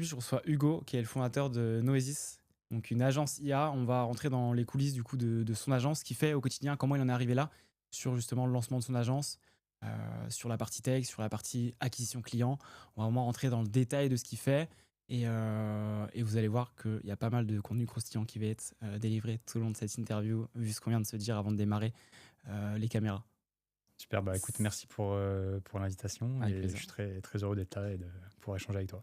aujourd'hui, je reçois Hugo, qui est le fondateur de Noesis, donc une agence IA. On va rentrer dans les coulisses du coup de son agence, ce qu'il fait au quotidien, comment il en est arrivé là, sur justement le lancement de son agence, sur la partie tech, sur la partie acquisition client. On va vraiment rentrer dans le détail de ce qu'il fait. Et vous allez voir qu'il y a pas mal de contenu croustillant qui va être délivré tout au long de cette interview, vu ce qu'on vient de se dire avant de démarrer les caméras. Super, bah écoute, merci pour l'invitation Avec et plaisir. je suis très, très heureux d'être là et de pouvoir échanger avec toi.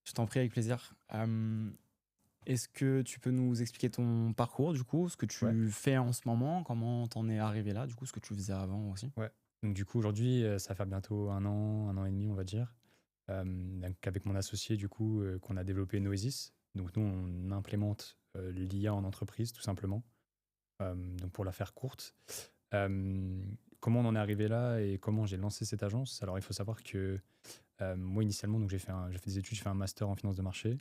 Je t'en prie, avec plaisir. Est-ce que tu peux nous expliquer ton parcours, du coup, ce que Ouais, tu fais en ce moment, comment t'en es arrivé là, du coup, ce que tu faisais avant aussi? ouais. Donc du coup, aujourd'hui, ça va faire bientôt un an et demi, on va dire. Donc avec mon associé, du coup, qu'on a développé Noesis. Donc nous, on implémente l'IA en entreprise, tout simplement. Donc pour la faire courte. Comment on en est arrivé là et comment j'ai lancé cette agence? Alors il faut savoir que moi, initialement, donc j'ai fait des études, j'ai fait un master en finance de marché.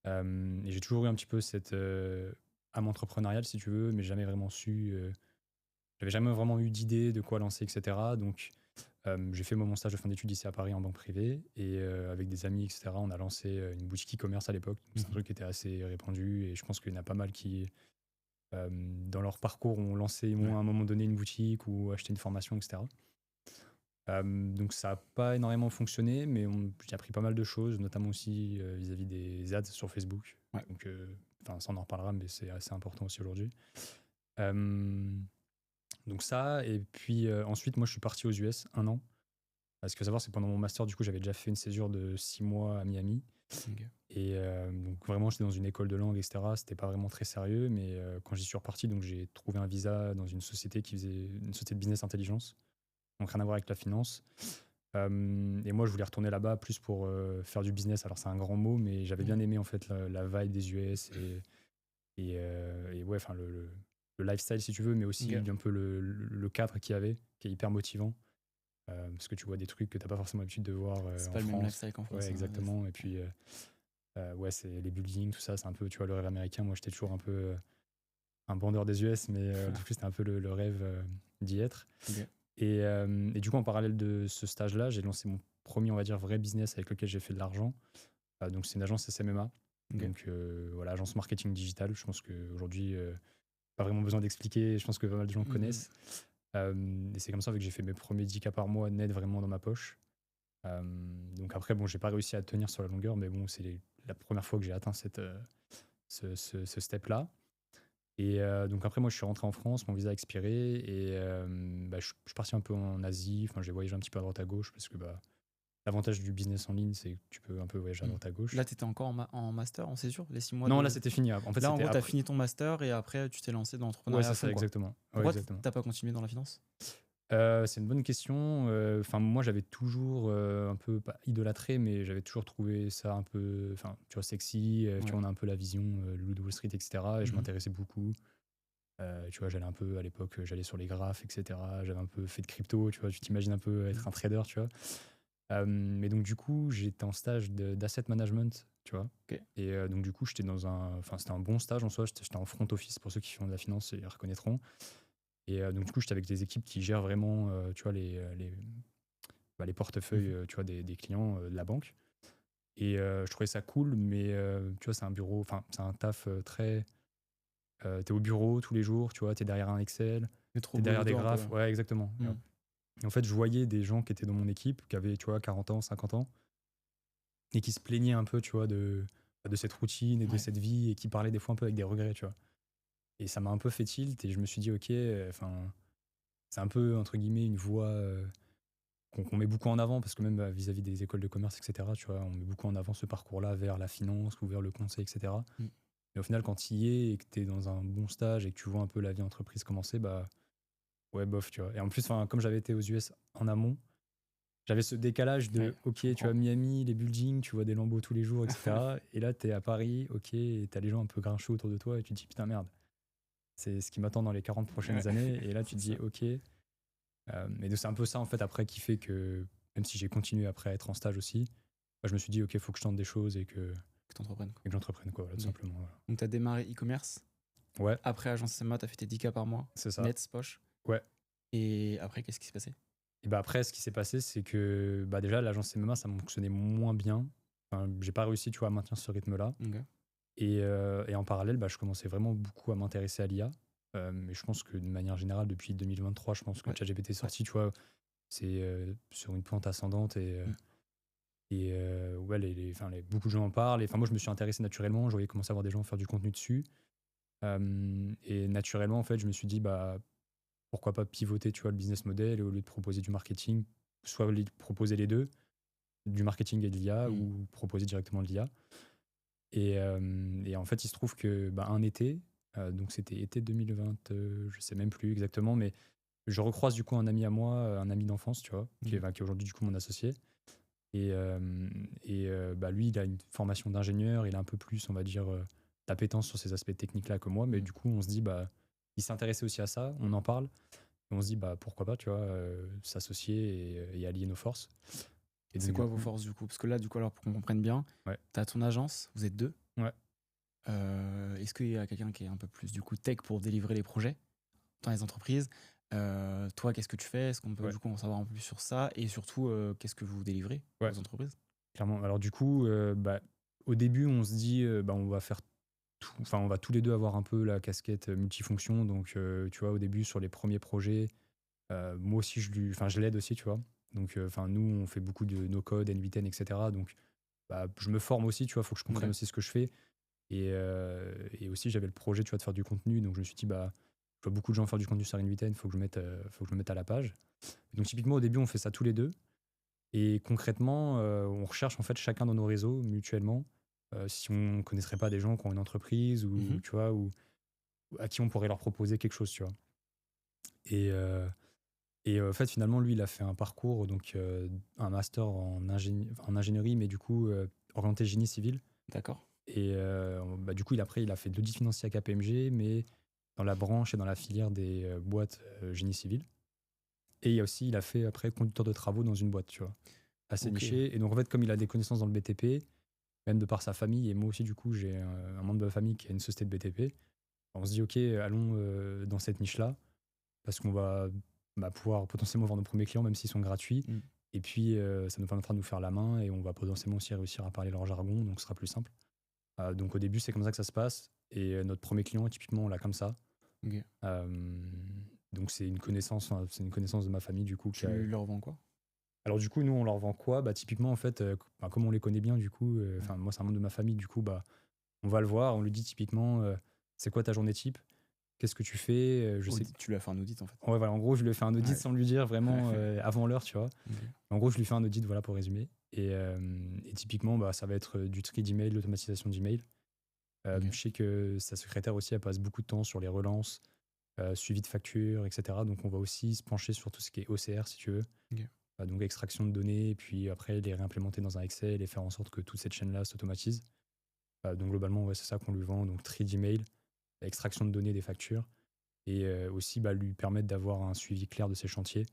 Et j'ai toujours eu un petit peu cette âme entrepreneuriale, si tu veux, mais jamais vraiment su. J'avais jamais vraiment eu d'idée de quoi lancer, etc. Donc, j'ai fait moi, mon stage de fin d'études ici à Paris en banque privée. Et avec des amis, etc., on a lancé une boutique e-commerce à l'époque. Donc, c'est un truc qui était assez répandu. Et je pense qu'il y en a pas mal qui, dans leur parcours, ont lancé Ouais. à un moment donné une boutique ou acheté une formation, etc. Donc ça n'a pas énormément fonctionné, mais j'ai appris pas mal de choses, notamment aussi vis-à-vis des ads sur Facebook. Ouais. Donc, ça on en reparlera, mais c'est assez important aussi aujourd'hui. Euh, donc ça, et puis ensuite, moi je suis parti aux US un an. Ce qu'il faut savoir, c'est que pendant mon master, du coup, j'avais déjà fait une césure de 6 mois à Miami. Ok. Et donc vraiment, j'étais dans une école de langue, etc. C'était pas vraiment très sérieux, mais quand j'y suis reparti, donc j'ai trouvé un visa dans une société qui faisait une société de business intelligence. Donc rien à voir avec la finance. Et moi, je voulais retourner là-bas plus pour faire du business. Alors, c'est un grand mot, mais j'avais bien aimé en fait la vibe des US et ouais, enfin le lifestyle si tu veux, mais aussi Ok. un peu le cadre qu'il y avait, qui est hyper motivant. Parce que tu vois des trucs que tu n'as pas forcément l'habitude de voir C'est en pas le même France. lifestyle qu'en France, Ouais, hein, yes. exactement. Et puis, ouais, c'est les buildings, tout ça, c'est un peu, tu vois, le rêve américain. Moi, j'étais toujours un peu un bandeur des US, mais du coup, c'était un peu le rêve d'y être. Ok. Et du coup, en parallèle de ce stage-là, j'ai lancé mon premier, on va dire, vrai business avec lequel j'ai fait de l'argent. Donc, c'est une agence SMMA. Ok. Donc, voilà, agence marketing digital. Je pense qu'aujourd'hui, pas vraiment besoin d'expliquer. Je pense que pas mal de gens connaissent. Et c'est comme ça que j'ai fait mes premiers 10K par mois net vraiment dans ma poche. Donc, après, bon, j'ai pas réussi à tenir sur la longueur, mais bon, c'est la première fois que j'ai atteint ce step-là. Et donc après, moi, je suis rentré en France, mon visa a expiré et je suis parti un peu en Asie. Enfin, j'ai voyagé un petit peu à droite à gauche parce que l'avantage du business en ligne, c'est que tu peux un peu voyager à droite à gauche. Là, t'étais encore en master, en césure, les 6 mois Non, de... là, c'était fini. En fait, Là, en c'était gros, t'as après. fini ton master et après, tu t'es lancé dans Ouais, l'entrepreneuriat à c'est fond, ça, quoi. exactement. Ouais, Pourquoi exactement. t'as pas continué dans la finance? C'est une bonne question. Enfin, moi, j'avais toujours un peu, pas idolâtré, mais j'avais toujours trouvé ça un peu, enfin, tu vois, sexy. Tu Ouais. vois, on a un peu la vision Loup de Wall Street, etc. Et je m'intéressais beaucoup. Tu vois, j'allais un peu à l'époque, j'allais sur les graphes, etc. J'avais un peu fait de crypto, tu vois, tu t'imagines un peu être un trader, tu vois. Mais donc, du coup, j'étais en stage d'asset management, tu vois. Ok. Et donc, du coup, j'étais enfin, c'était un bon stage en soi. J'étais en front office pour ceux qui font de la finance, ils reconnaîtront. Et donc, du coup, j'étais avec des équipes qui gèrent vraiment, tu vois, les portefeuilles, tu vois, des clients de la banque. Et je trouvais ça cool, mais tu vois, c'est un bureau, enfin, c'est un taf très. T'es au bureau tous les jours, tu vois, t'es derrière un Excel, Mais trop t'es derrière des boulot un peu. graphes. Ouais, exactement. Mm. Et en fait, je voyais des gens qui étaient dans mon équipe, qui avaient, tu vois, 40 ans, 50 ans, et qui se plaignaient un peu, tu vois, de cette routine et de Ouais. cette vie, et qui parlaient des fois un peu avec des regrets, tu vois. Et ça m'a un peu fait tilt, et je me suis dit, ok, enfin, c'est un peu, entre guillemets, une voie qu'on met beaucoup en avant, parce que même vis-à-vis des écoles de commerce, etc., tu vois, on met beaucoup en avant ce parcours-là vers la finance ou vers le conseil, etc. Mm. Mais au final, quand tu y es et que tu es dans un bon stage et que tu vois un peu la vie entreprise commencer, bah ouais, bof, tu vois. Et en plus, comme j'avais été aux US en amont, j'avais ce décalage Ouais, de, ok, je tu vois comprends. Miami, les buildings, tu vois des lambeaux tous les jours, etc. Et là, tu es à Paris, ok, et tu as les gens un peu grincheux autour de toi et tu te dis, putain, merde, c'est ce qui m'attend dans les 40 prochaines Ouais. années. Et là, tu C'est te dis, ça. ok. Et donc, c'est un peu ça, en fait, après, qui fait que, même si j'ai continué après à être en stage aussi, bah, je me suis dit, ok, il faut que je tente des choses Que t'entreprenes, quoi. et que j'entreprenne, quoi, voilà, tout Ok. simplement. Voilà. Donc, t'as démarré e-commerce. Ouais, Après, agence SMA, t'as fait tes 10K par mois. c'est ça. Net, poche. Ouais. Et après, qu'est-ce qui s'est passé? Et bah après, ce qui s'est passé, c'est que bah déjà, l'agence MMA, ça fonctionnait moins bien. enfin, j'ai pas réussi, tu vois, à maintenir ce rythme-là. OK. Et en parallèle, bah, je commençais vraiment beaucoup à m'intéresser à l'IA. Mais je pense que de manière générale, depuis 2023, je pense que Ouais, ChatGPT est ouais. sorti, tu vois, c'est sur une pente ascendante Mmh. ouais, beaucoup de gens en parlent. Et enfin, moi, je me suis intéressé naturellement. Je voyais commencer à voir des gens faire du contenu dessus. Et naturellement, en fait, je me suis dit, bah, pourquoi pas pivoter, tu vois, le business model et au lieu de proposer du marketing, soit proposer les deux, du marketing et de l'IA Mmh. ou proposer directement de l'IA. Et en fait, il se trouve que bah, un été, donc c'était été 2020, je sais même plus exactement, mais je recroise du coup un ami à moi, un ami d'enfance, tu vois, OK. qui est aujourd'hui du coup mon associé. Bah, lui, il a une formation d'ingénieur, il a un peu plus, on va dire, d'appétence sur ces aspects techniques-là que moi, mais Mmh. du coup, on se dit, bah, il s'intéressait aussi à ça, on en parle, et on se dit, bah, pourquoi pas, tu vois, s'associer et allier nos forces. Et C'est donc, du quoi vos coup, forces du coup? Parce que là, du coup, alors pour qu'on comprenne bien, ouais, tu as ton agence, vous êtes 2. ouais, Est-ce qu'il y a quelqu'un qui est un peu plus du coup tech pour délivrer les projets dans les entreprises? Toi, qu'est-ce que tu fais? Est-ce qu'on peut ouais, du coup en savoir un peu plus sur ça? Et surtout, qu'est-ce que vous délivrez ouais, aux entreprises? clairement. Alors, du coup, bah, au début, on se dit, bah, on va faire tout, enfin, on va tous les deux avoir un peu la casquette multifonction. Donc, tu vois, au début, sur les premiers projets, moi aussi, je l'aide aussi, tu vois. Donc, enfin, nous, on fait beaucoup de no-code, N8N, etc. Donc, bah, je me forme aussi, tu vois, il faut que je comprenne OK. aussi ce que je fais. Et aussi, j'avais le projet, tu vois, de faire du contenu. Donc, je me suis dit, bah, je vois beaucoup de gens faire du contenu sur N8N, il faut que faut que je me mette à la page. Donc, typiquement, au début, on fait ça tous les deux. Et concrètement, on recherche en fait chacun dans nos réseaux mutuellement, si on connaîtrait pas des gens qui ont une entreprise ou Mmh. tu vois, ou à qui on pourrait leur proposer quelque chose, tu vois? Et heu en fait, finalement, lui, il a fait un parcours, donc un master en ingénierie, mais du coup, orienté génie civil. D'accord. Bah, du coup, il a fait de l'audit financier à KPMG, mais dans la branche et dans la filière des, boîtes, génie civil. Et il a fait après conducteur de travaux dans une boîte, tu vois? Assez OK. niché. Et donc en fait, comme il a des connaissances dans le BTP, même de par sa famille et moi aussi du coup, j'ai un membre de ma famille qui a une société de BTP. On se dit: «OK, allons, dans cette niche-là», parce qu'on va, bah, pouvoir potentiellement voir nos premiers clients même s'ils sont gratuits. Mmh. Et puis, ça nous permettra de nous faire la main et on va potentiellement aussi réussir à parler leur jargon, donc ce sera plus simple. Donc au début, c'est comme ça que ça se passe. Et notre premier client, typiquement, on l'a comme ça. OK. Donc c'est une connaissance de ma famille du coup qui a. Tu leur vends quoi? Alors du coup, nous, on leur vend quoi? Bah, typiquement, en fait, comme on les connaît bien, du coup, Ouais. enfin, moi, c'est un membre de ma famille, du coup, bah, on va le voir, on lui dit typiquement, «C'est quoi ta journée type? Qu'est-ce que tu fais?» Je sais Audit, tu lui as fait un audit en fait? ouais, voilà, en gros, je lui ai fait un audit Ouais. sans lui dire vraiment, avant l'heure, tu vois? OK. En gros, je lui fais un audit, voilà, pour résumer. Et typiquement, bah, ça va être, du tri d'email, l'automatisation d'email. OK. Je sais que sa secrétaire aussi, elle passe beaucoup de temps sur les relances, suivi de factures, et cetera. Donc on va aussi se pencher sur tout ce qui est OCR, si tu veux. OK. Donc extraction de données, et puis après les réimplémenter dans un Excel et faire en sorte que toute cette chaîne-là s'automatise. Donc globalement, ouais, c'est ça qu'on lui vend, donc tri d'email, extraction de données des factures, et aussi, bah, lui permettre d'avoir un suivi clair de ses chantiers.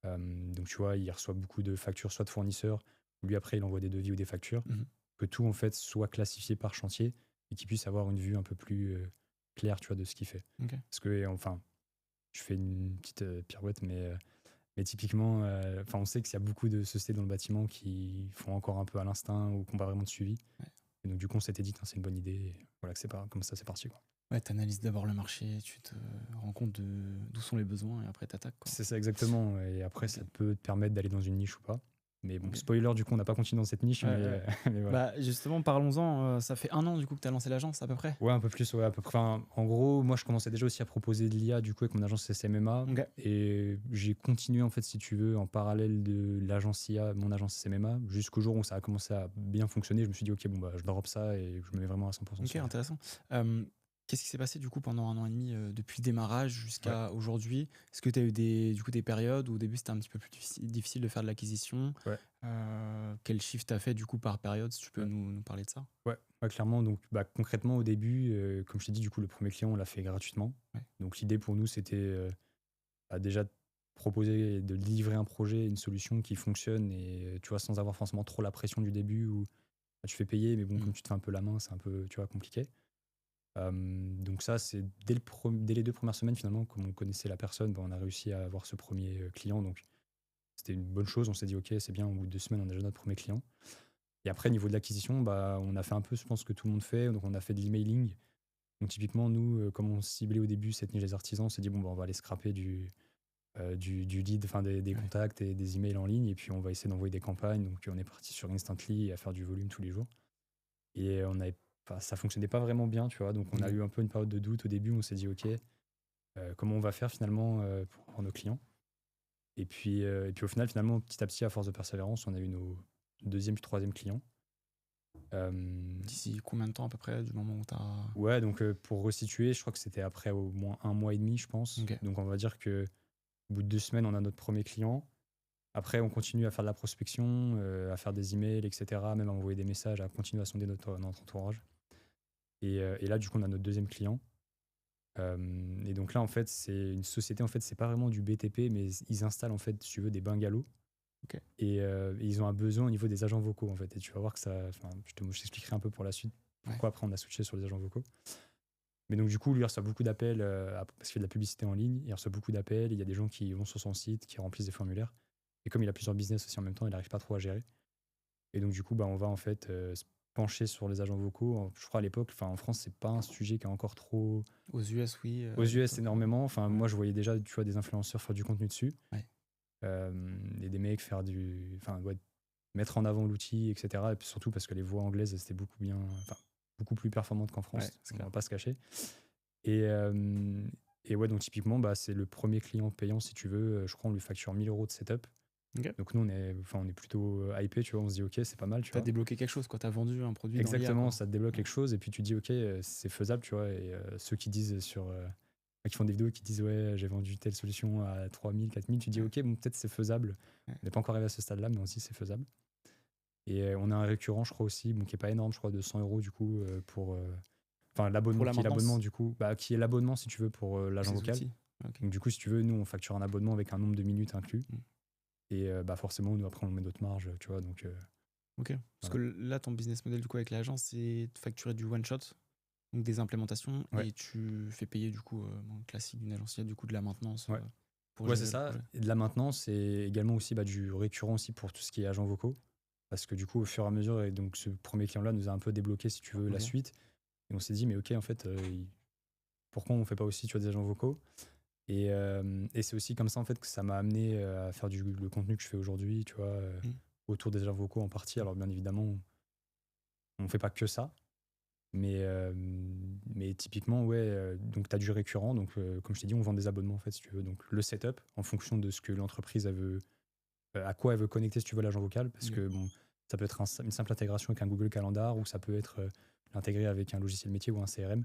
Donc tu vois, il reçoit beaucoup de factures, soit de fournisseurs, lui après il envoie des devis ou des factures, Mmh. que tout en fait soit classifié par chantier et qu'il puisse avoir une vue un peu plus claire, tu vois, de ce qu'il fait. OK. Parce que, enfin, je fais une petite pirouette, mais typiquement, enfin, on sait qu'il y a beaucoup de sociétés dans le bâtiment qui font encore un peu à l'instinct ou qui n'ont pas vraiment de suivi. Ouais. Et donc, du coup, on s'était dit: «Tiens, c'est une bonne idée», et voilà, que c'est pas comme ça, c'est parti, quoi. Ouais, tu analyses d'abord le marché, tu te rends compte de d'où sont les besoins et après tu attaques quoi. C'est ça exactement, et après, OK. ça peut te permettre d'aller dans une niche ou pas. Mais bon, OK. spoiler, du coup, on n'a pas continué dans cette niche, Ouais, ouais. mais voilà. Bah, justement, parlons-en, ça fait 1 an du coup que tu as lancé l'agence à peu près? Ouais, un peu plus, ouais, à peu près. Enfin, en gros, moi, je commençais déjà aussi à proposer de l'IA, du coup, avec mon agence SMMA. OK. Et j'ai continué, en fait, si tu veux, en parallèle de l'agence IA, mon agence SMMA, jusqu'au jour où ça a commencé à bien fonctionner. Je me suis dit: «OK, bon, bah, je drop ça et je me mets vraiment à 100% OK, sur l'IA». intéressant. Qu'est-ce qui s'est passé du coup pendant 1 an et demi, depuis le démarrage Ouais, jusqu'à aujourd'hui? Est-ce que tu as eu des périodes où au début c'était un petit peu plus difficile de faire de l'acquisition? ouais, Quel chiffre tu as fait du coup par période? Si tu peux ouais, nous parler de ça? ouais, ouais, clairement. Donc, bah, concrètement, au début, comme je t'ai dit, du coup, le premier client, on l'a fait gratuitement. Ouais. Donc, l'idée pour nous, c'était bah, déjà de proposer, de livrer un projet, une solution qui fonctionne, et tu vois, sans avoir forcément trop la pression du début où bah, tu fais payer, mais bon, Mmh. comme tu te fais un peu la main, c'est un peu, tu vois, compliqué. Donc ça, c'est dès les 2 premières semaines, finalement, comme on connaissait la personne, bah, on a réussi à avoir ce premier client. Donc c'était une bonne chose. On s'est dit: «OK, c'est bien, au bout de 2 semaines, on a déjà notre premier client». Et après, niveau de l'acquisition, bah, on a fait un peu, je pense, que tout le monde fait. Donc, on a fait de l'emailing. Donc, typiquement, nous, comme on ciblait au début cette niche des artisans, on s'est dit, bon, bah, on va aller scraper du lead, enfin des Ouais. contacts et des emails en ligne. Et puis, on va essayer d'envoyer des campagnes. Donc, on est parti sur Instantly et à faire du volume tous les jours. Et ça fonctionnait pas vraiment bien, tu vois. Donc, on a Ok. eu un peu une période de doute au début. On s'est dit, OK, comment on va faire finalement pour nos clients. Et puis au final, finalement, petit à petit, à force de persévérance, on a eu nos deuxième puis troisième clients. Euh, D'ici combien de temps à peu près du moment où tu as. ouais, donc pour resituer, je crois que c'était après au moins 1 mois et demi, je pense. Ok. Donc on va dire que au bout de 2 semaines, on a notre premier client. Après, on continue à faire de la prospection, à faire des emails, etc., même à envoyer des messages, à continuer à sonder notre entourage. Et là, du coup, on a notre deuxième client. Et donc là, en fait, c'est une société, en fait, c'est pas vraiment du BTP, mais ils installent, en fait, si tu veux, des bungalows. Ok. Et ils ont un besoin au niveau des agents vocaux, en fait. Et tu vas voir que ça. Enfin, je t'expliquerai un peu pour la suite Ouais. pourquoi après on a switché sur les agents vocaux. Mais donc, du coup, lui, il reçoit beaucoup d'appels parce qu'il fait de la publicité en ligne. Il reçoit beaucoup d'appels. Il y a des gens qui vont sur son site, qui remplissent des formulaires. Et comme il a plusieurs business aussi en même temps, il n'arrive pas trop à gérer. Et donc, du coup, bah, on va en fait se pencher sur les agents vocaux. Je crois à l'époque, en France, c'est pas un sujet qui est encore trop. Aux US, oui. Aux À US, l'époque. énormément. Enfin, Ouais. moi, je voyais déjà, tu vois, des influenceurs faire du contenu dessus. Ouais. Et des mecs faire du. Enfin, ouais, mettre en avant l'outil, etc. Et puis surtout parce que les voix anglaises, c'était beaucoup plus performantes qu'en Ouais, France. c'est On clair. va pas se cacher. Et ouais, donc typiquement, bah, c'est le premier client payant, si tu veux. Je crois on lui facture 1 000 € de setup. Ok. Donc nous, on est plutôt hypé, tu vois. On se dit, OK, c'est pas mal, tu Tu as vois. débloqué quelque chose, quoi. Tu as vendu un produit dans l'IA, Exactement, quoi. ça te débloque Ouais. quelque chose. Et puis tu dis, OK, c'est faisable, tu vois. Et ceux qui disent qui font des vidéos qui disent, ouais, j'ai vendu telle solution à 3 000, 4 000, tu dis, Ouais. OK, bon, peut-être c'est faisable. Ouais. On n'est pas encore arrivé à ce stade-là, mais on se dit, c'est faisable. Et on a un récurrent, je crois aussi, bon, qui est pas énorme, je crois, de 100 € du coup, pour. Enfin, Pour l'abonnement, la qui est l'abonnement maintenance du coup, bah, qui est l'abonnement si tu veux pour de l'agent ces vocal. outils. Ok. Donc, du coup, si tu veux, nous, on facture un abonnement avec un nombre de minutes inclus. Mm. Et bah, forcément, nous, après, on met notre marge, tu vois. Donc, Ok. Parce que voilà. là, ton business model, du coup, avec l'agence, c'est de facturer du one shot, donc des implémentations, Ouais, et tu fais payer, du coup, en classique d'une agence, il y a du coup de la maintenance ouais. pour Ouais, c'est gérer le ça. projet. Et de la maintenance et également aussi bah, du récurrent aussi pour tout ce qui est agents vocaux. Parce que du coup, au fur et à mesure, et donc ce premier client-là nous a un peu débloqué, si tu veux, la Ok. suite. Et on s'est dit, mais ok, en fait, pourquoi on fait pas aussi, tu vois, des agents vocaux? Et c'est aussi comme ça en fait que ça m'a amené à faire le contenu que je fais aujourd'hui, tu vois, Mm. autour des agents vocaux en partie. Alors bien évidemment, on fait pas que ça, mais typiquement, ouais, donc tu as du récurrent. Donc comme je t'ai dit, on vend des abonnements en fait, si tu veux. Donc le setup, en fonction de ce que l'entreprise elle veut, à quoi elle veut connecter, si tu veux, l'agent vocal, parce Ok. que bon, ça peut être une simple intégration avec un Google Calendar ou ça peut être l'intégrer avec un logiciel métier ou un CRM.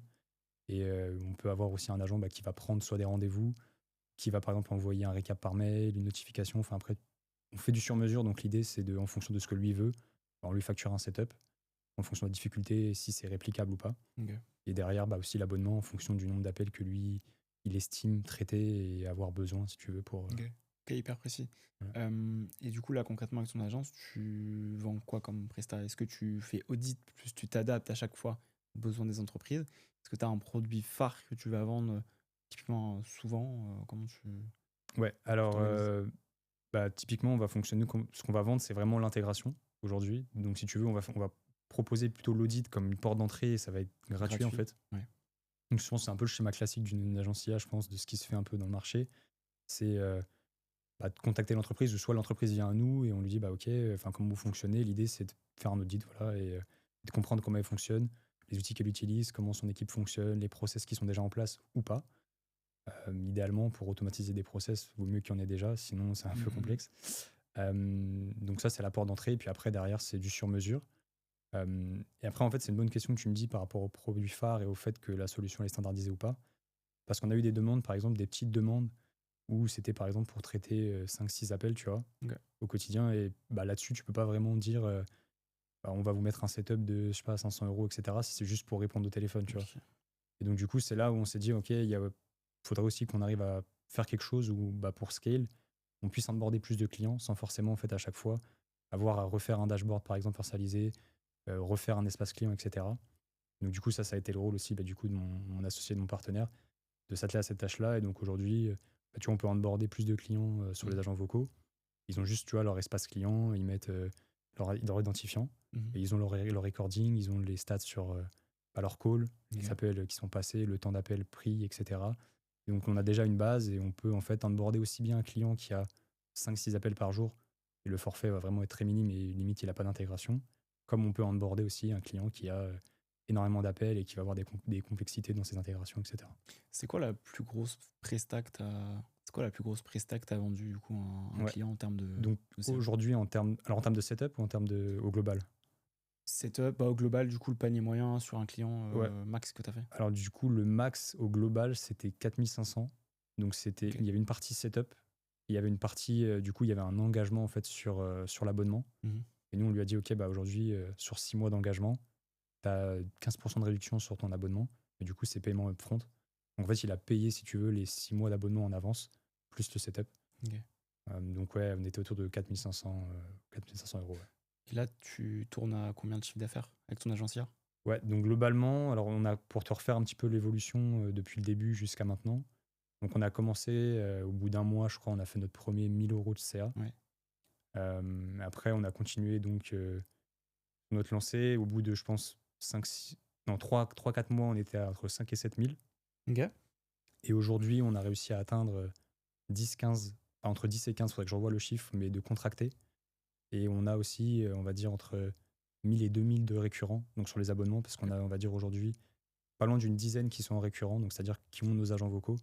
Et on peut avoir aussi un agent bah, qui va prendre soit des rendez-vous, qui va par exemple envoyer un récap par mail, une notification. Enfin, après, on fait du sur-mesure. Donc l'idée, c'est en fonction de ce que lui veut, on lui facture un setup en fonction de la difficulté, si c'est réplicable ou pas. Ok. Et derrière, bah, aussi l'abonnement en fonction du nombre d'appels que lui, il estime traiter et avoir besoin, si tu veux, pour. Ok. Ok, hyper précis. Voilà. Et du coup, là, concrètement, avec ton agence, tu vends quoi comme prestat? Est-ce que tu fais audit, plus tu t'adaptes à chaque fois aux besoins des entreprises? Est-ce que tu as un produit phare que tu vas vendre typiquement souvent? Comment Ouais, tu alors, t'organises? bah, typiquement, on va fonctionner comme. Ce qu'on va vendre, c'est vraiment l'intégration aujourd'hui. Donc, si tu veux, on va proposer plutôt l'audit comme une porte d'entrée et ça va être gratuit en Gratuit? fait. Ouais. Donc, je pense que c'est un peu le schéma classique d'une agence IA, je pense, de ce qui se fait un peu dans le marché. C'est bah, de contacter l'entreprise ou soit l'entreprise vient à nous et on lui dit bah ok, enfin comment vous fonctionnez. L'idée c'est de faire un audit, voilà, et de comprendre comment elle fonctionne, les outils qu'elle utilise, comment son équipe fonctionne, les process qui sont déjà en place ou pas. Idéalement, pour automatiser des process, vaut mieux qu'il y en ait déjà, sinon c'est un peu Mhm. complexe. Donc ça c'est la porte d'entrée, et puis après derrière c'est du sur mesure. Et après en fait c'est une bonne question que tu me dis par rapport au produit phare et au fait que la solution est standardisée ou pas, parce qu'on a eu des demandes, par exemple des petites demandes où c'était par exemple pour traiter 5-6 appels, tu vois, Ok. au quotidien. Et bah, là-dessus, tu peux pas vraiment dire bah, on va vous mettre un setup de, je sais pas, 500 € etc. si c'est juste pour répondre au téléphone, tu vois. Ok. Et donc, du coup, c'est là où on s'est dit, OK, faudrait aussi qu'on arrive à faire quelque chose où, bah, pour scale, on puisse onboarder plus de clients sans forcément, en fait, à chaque fois, avoir à refaire un dashboard, par exemple, personnalisé, refaire un espace client, etc. Donc, du coup, ça a été le rôle aussi, bah, du coup, de mon associé, de mon partenaire, de s'atteler à cette tâche-là. Et donc, aujourd'hui, bah, tu vois, on peut onboarder plus de clients sur les Mm. agents vocaux. Ils ont juste, tu vois, leur espace client, ils mettent leur identifiant. Mhm. Et ils ont leur recording, ils ont les stats sur leur call, Ok. les appels qui sont passés, le temps d'appel pris, etc. Et donc, on a déjà une base et on peut en fait onboarder aussi bien un client qui a 5-6 appels par jour et le forfait va vraiment être très minime et limite, il n'a pas d'intégration, comme on peut onboarder aussi un client qui a énormément d'appels et qui va avoir des complexités dans ses intégrations, etc. C'est quoi la plus grosse presta que t'as... C'est quoi la plus grosse presta que t'as vendue du coup à un Ouais. client en termes Donc, de CA? aujourd'hui, en termes de setup ou en termes au global? Setup, au global, du coup, le panier moyen sur un client Ouais. max que t'as fait? Alors, du coup, le max au global, c'était 4500. Donc, Ok. il y avait une partie setup. Il y avait une partie, du coup, il y avait un engagement en fait sur l'abonnement. Mhm. Et nous, on lui a dit, OK, bah, aujourd'hui, sur 6 mois d'engagement, tu as 15% de réduction sur ton abonnement. Et du coup, c'est paiement upfront. Donc, en fait, il a payé, si tu veux, les 6 mois d'abonnement en avance, plus le setup. Ok. Donc, ouais, on était autour de 4500 €. Ouais. Et là, tu tournes à combien de chiffre d'affaires avec ton agence IA? Ouais, donc globalement, alors pour te refaire un petit peu l'évolution depuis le début jusqu'à maintenant. Donc, on a commencé, au bout d'un mois, je crois, on a fait notre premier 1000 € de CA. Ouais. Après, on a continué donc notre lancée. Au bout de, je pense, 3-4 mois, on était entre 5 et 7 000. Ok. Et aujourd'hui, on a réussi à atteindre 10-15, entre 10 et 15, il faudrait que je revoie le chiffre, mais de contractés. Et on a aussi, on va dire, entre 1000 et 2000 de récurrents, donc sur les abonnements, parce qu'on a, on va dire, aujourd'hui, pas loin d'une dizaine qui sont en récurrent, donc c'est-à-dire qui ont nos agents vocaux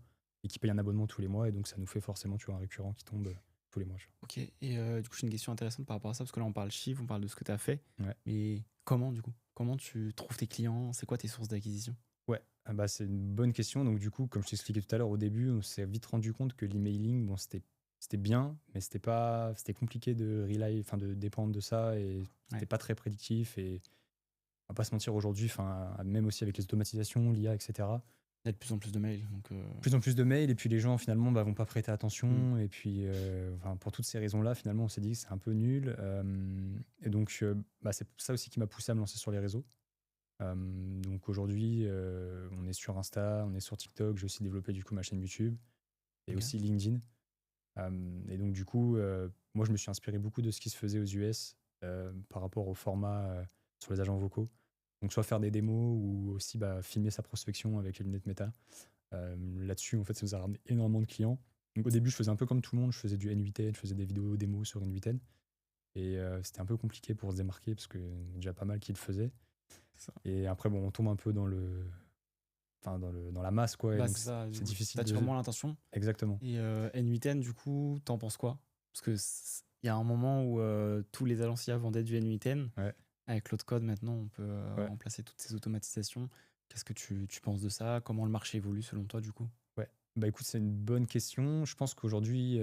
et qui payent un abonnement tous les mois. Et donc, ça nous fait forcément, tu vois, un récurrent qui tombe tous les mois. Tu Ok. Et du coup, j'ai une question intéressante par rapport à ça, parce que là, on parle chiffres, on parle de ce que tu as fait. vois. Mais comment, du coup? Comment tu trouves tes clients? C'est quoi tes sources d'acquisition? Ouais, ah bah, c'est une bonne question. Donc, du coup, comme je t'expliquais tout à l'heure au début, on s'est vite rendu compte que l'emailing, bon, c'était bien, mais c'était compliqué de enfin, de dépendre de ça et c'était Ouais. pas très prédictif. Et on va pas se mentir aujourd'hui, enfin, même aussi avec les automatisations, l'IA, etc. Il y a de plus en plus de mails. Donc, Plus en plus de mails et puis les gens finalement bah, vont pas prêter Mm. attention. Et puis, enfin, pour toutes ces raisons-là, finalement, on s'est dit que c'est un peu nul. Et donc, bah, c'est ça aussi qui m'a poussé à me lancer sur les réseaux. Donc aujourd'hui, on est sur Insta, on est sur TikTok. J'ai aussi développé du coup ma chaîne YouTube et Ok. aussi LinkedIn. Et donc du coup, moi je me suis inspiré beaucoup de ce qui se faisait aux US par rapport au format sur les agents vocaux. Donc soit faire des démos ou aussi bah, filmer sa prospection avec les lunettes méta. Là-dessus, en fait, ça nous a ramené énormément de clients. Donc au début, je faisais un peu comme tout le monde, je faisais du N8N, je faisais des vidéos démos sur N8N. Et c'était un peu compliqué pour se démarquer parce qu'il y a déjà pas mal qui le faisaient. Ça. Et après, bon, on tombe un peu dans la masse, quoi. Et Bah, donc, c'est ça. c'est difficile T'attires de. vraiment l'attention. Exactement. Et N8N, du coup, t'en penses quoi? Parce que il y a un moment où tous les agencias vendaient du N8N. Ouais, Avec Claude Code, maintenant, on peut ouais, remplacer toutes ces automatisations. Qu'est-ce que tu penses de ça? Comment le marché évolue selon toi, du coup? ouais. Bah écoute, c'est une bonne question. Je pense qu'aujourd'hui,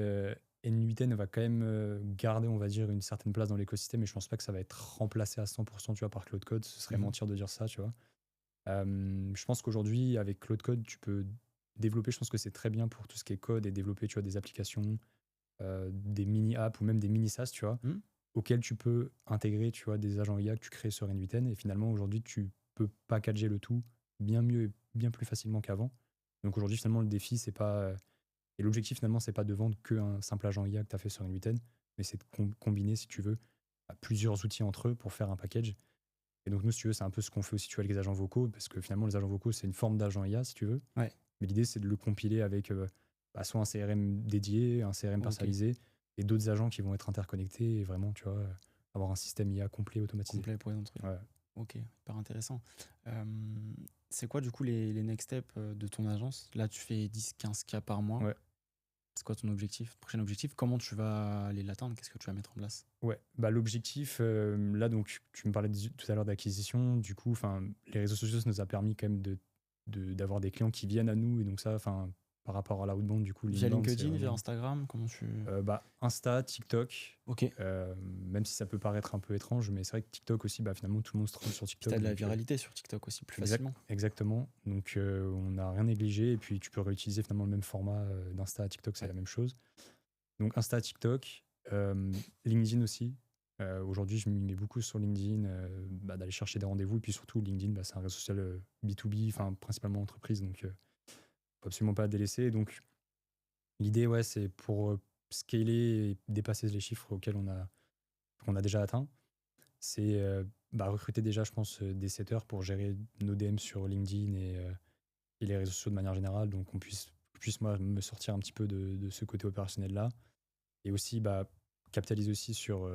N8N va quand même garder, on va dire, une certaine place dans l'écosystème, mais je pense pas que ça va être remplacé à 100%, tu vois, par Claude Code. Ce serait Mhm. mentir de dire ça, tu vois. Je pense qu'aujourd'hui, avec Claude Code, tu peux développer, je pense que c'est très bien pour tout ce qui est code et développer, tu vois, des applications, des mini-apps ou même des mini-SaaS, tu vois, Mhm. auxquels tu peux intégrer, tu vois, des agents IA que tu crées sur N8N. Et finalement, aujourd'hui, tu peux packager le tout bien mieux et bien plus facilement qu'avant. Donc aujourd'hui, finalement, le défi, c'est pas. Et l'objectif, finalement, c'est pas de vendre qu'un simple agent IA que tu as fait sur N8N, mais c'est de combiner, si tu veux, plusieurs outils entre eux pour faire un package. Et donc, nous, si tu veux, c'est un peu ce qu'on fait aussi, tu vois, avec les agents vocaux, parce que finalement, les agents vocaux, c'est une forme d'agent IA, si tu veux. Ouais. Mais l'idée, c'est de le compiler avec bah, soit un CRM dédié, un CRM Ok. personnalisé, et d'autres agents qui vont être interconnectés et vraiment, tu vois, avoir un système IA complet automatisé. Complet pour les entreprises. Ouais. Ok, hyper intéressant. Euh, c'est quoi, du coup, les next steps de ton agence? Là, tu fais 10-15K par mois. Ouais. C'est quoi ton objectif, prochain objectif? Comment tu vas aller l'atteindre? Qu'est-ce que tu vas mettre en place? Ouais, bah, l'objectif, là, donc, tu me parlais tout à l'heure d'acquisition. Du coup, les réseaux sociaux, ça nous a permis quand même d'avoir des clients qui viennent à nous. Et donc, ça, par rapport à l'outbound, du coup, Via l'inbound, c'est LinkedIn, via vraiment. Instagram? Comment tu... Bah, Insta, TikTok, Ok. même si ça peut paraître un peu étrange, mais c'est vrai que TikTok aussi, bah, finalement, tout le monde se trouve sur Puis TikTok. t'as de la donc, viralité sur TikTok aussi, plus facilement. exactement. Donc, on n'a rien négligé. Et puis, tu peux réutiliser finalement le même format d'Insta à TikTok, c'est Ouais. la même chose. Donc, Insta, TikTok, LinkedIn aussi. Aujourd'hui, je m'y mets beaucoup sur LinkedIn, bah, d'aller chercher des rendez-vous. Et puis surtout, LinkedIn, bah, c'est un réseau social B2B, principalement entreprise. Donc, faut absolument pas le délaisser. Donc, l'idée, ouais, c'est pour scaler et dépasser les chiffres auxquels qu'on a déjà atteint. c'est recruter déjà, je pense, des setters pour gérer nos DM sur LinkedIn et les réseaux sociaux de manière générale. Donc, puisse moi, me sortir un petit peu de ce côté opérationnel-là. Et aussi, capitaliser aussi sur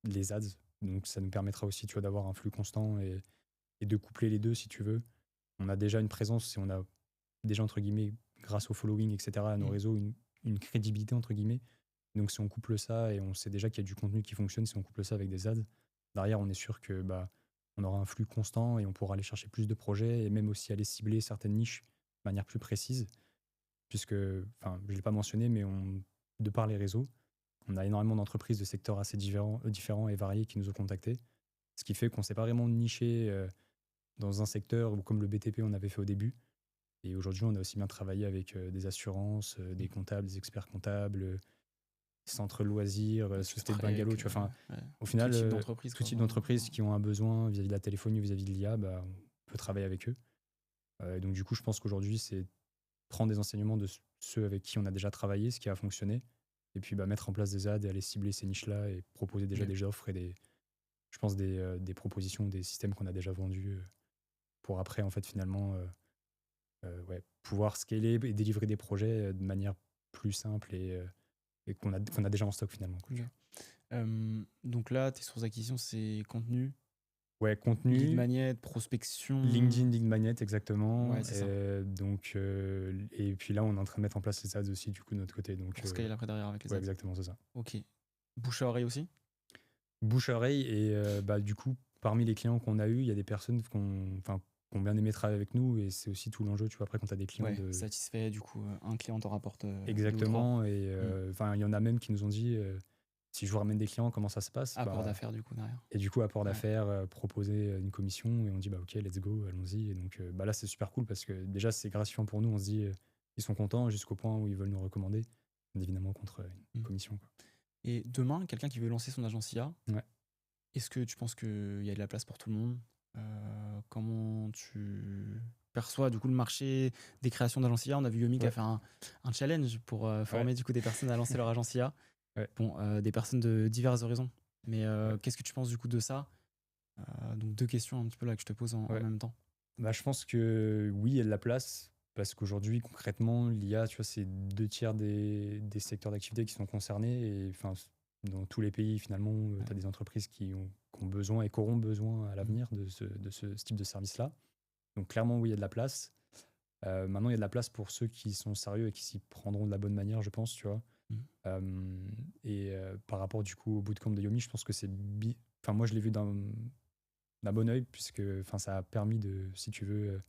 les ads. Donc, ça nous permettra aussi, tu vois, d'avoir un flux constant et de coupler les deux, si tu veux. On a déjà une présence, si on a déjà, entre guillemets, grâce au following, etc., à nos Mm. réseaux, une crédibilité, entre guillemets. Donc, si on couple ça et on sait déjà qu'il y a du contenu qui fonctionne, si on couple ça avec des ads, derrière, on est sûr que on aura un flux constant et on pourra aller chercher plus de projets et même aussi aller cibler certaines niches de manière plus précise. Puisque, enfin, je ne l'ai pas mentionné, mais de par les réseaux, on a énormément d'entreprises de secteurs assez différents et variés qui nous ont contactés. Ce qui fait qu'on ne s'est pas vraiment niché dans un secteur où, comme le BTP, on avait fait au début. Et aujourd'hui, on a aussi bien travaillé avec des assurances, des comptables, des experts comptables, centres loisirs, Ouais, tu peux sociétés de travailler bungalow. avec Tu vois, enfin, ouais, au tout final, type d'entreprise, tout quoi, type vraiment. d'entreprises qui ont un besoin vis-à-vis de la téléphonie ou vis-à-vis de l'IA, on peut travailler avec eux. Donc, du coup, je pense qu'aujourd'hui, c'est prendre des enseignements de ceux avec qui on a déjà travaillé, ce qui a fonctionné, et puis mettre en place des ads et aller cibler ces niches-là et proposer déjà Ok. des offres et je pense des propositions, des systèmes qu'on a déjà vendus pour après, en fait, finalement, pouvoir scaler et délivrer des projets de manière plus simple et qu'on a déjà en stock finalement, quoi, tu Ok. vois. Donc là, tes sources d'acquisition, c'est contenu, Ouais, lead contenu, magnet, prospection. LinkedIn, Lead Magnet, exactement. Ouais, c'est ça. Donc, et puis là, on est en train de mettre en place les ads aussi, du coup, de notre côté. Donc, Pour scaler après derrière avec les ouais, ads. exactement, c'est ça. Ok. Bouche à oreille aussi? Bouche à oreille, et du coup, parmi les clients qu'on a eu, il y a des personnes qui ont bien aimé travailler avec nous, et c'est aussi tout l'enjeu, tu vois, après, quand tu as des clients Ouais, de. satisfait, du coup, un client te rapporte 2 ou 3. Exactement, et il y en a même qui nous ont dit si je vous ramène des clients, comment ça se passe? Apport d'affaires, du coup, derrière. Et du coup, apport Ouais. d'affaires, proposer une commission, et on dit ok, let's go, allons-y. Et donc là, c'est super cool parce que déjà, c'est gratifiant pour nous. On se dit ils sont contents jusqu'au point où ils veulent nous recommander, évidemment, contre une Mm. commission, quoi. Et demain, quelqu'un qui veut lancer son agence IA, Ouais. est-ce que tu penses qu'il y a de la place pour tout le monde? Comment tu perçois du coup le marché des créations d'agences IA? On a vu Yomi qui a Ouais. fait un challenge pour former du coup des personnes à lancer leur agence IA. Ouais. Bon, des personnes de divers horizons. Mais Ouais. qu'est-ce que tu penses du coup de ça? Donc 2 questions un petit peu là que je te pose en Ouais. même temps. Je pense que oui, il y a de la place parce qu'aujourd'hui, concrètement, l'IA, tu vois, c'est 2 tiers des secteurs d'activité qui sont concernés. Et dans tous les pays, finalement, Ouais. tu as des entreprises qui ont besoin et qui auront besoin à l'avenir de ce type de service-là. Donc, clairement, oui, il y a de la place. Maintenant, il y a de la place pour ceux qui sont sérieux et qui s'y prendront de la bonne manière, je pense, tu vois. Mm. Par rapport, du coup, au bootcamp de Yomi, je pense que moi, je l'ai vu d'un bon œil, puisque ça a permis de, si tu veux,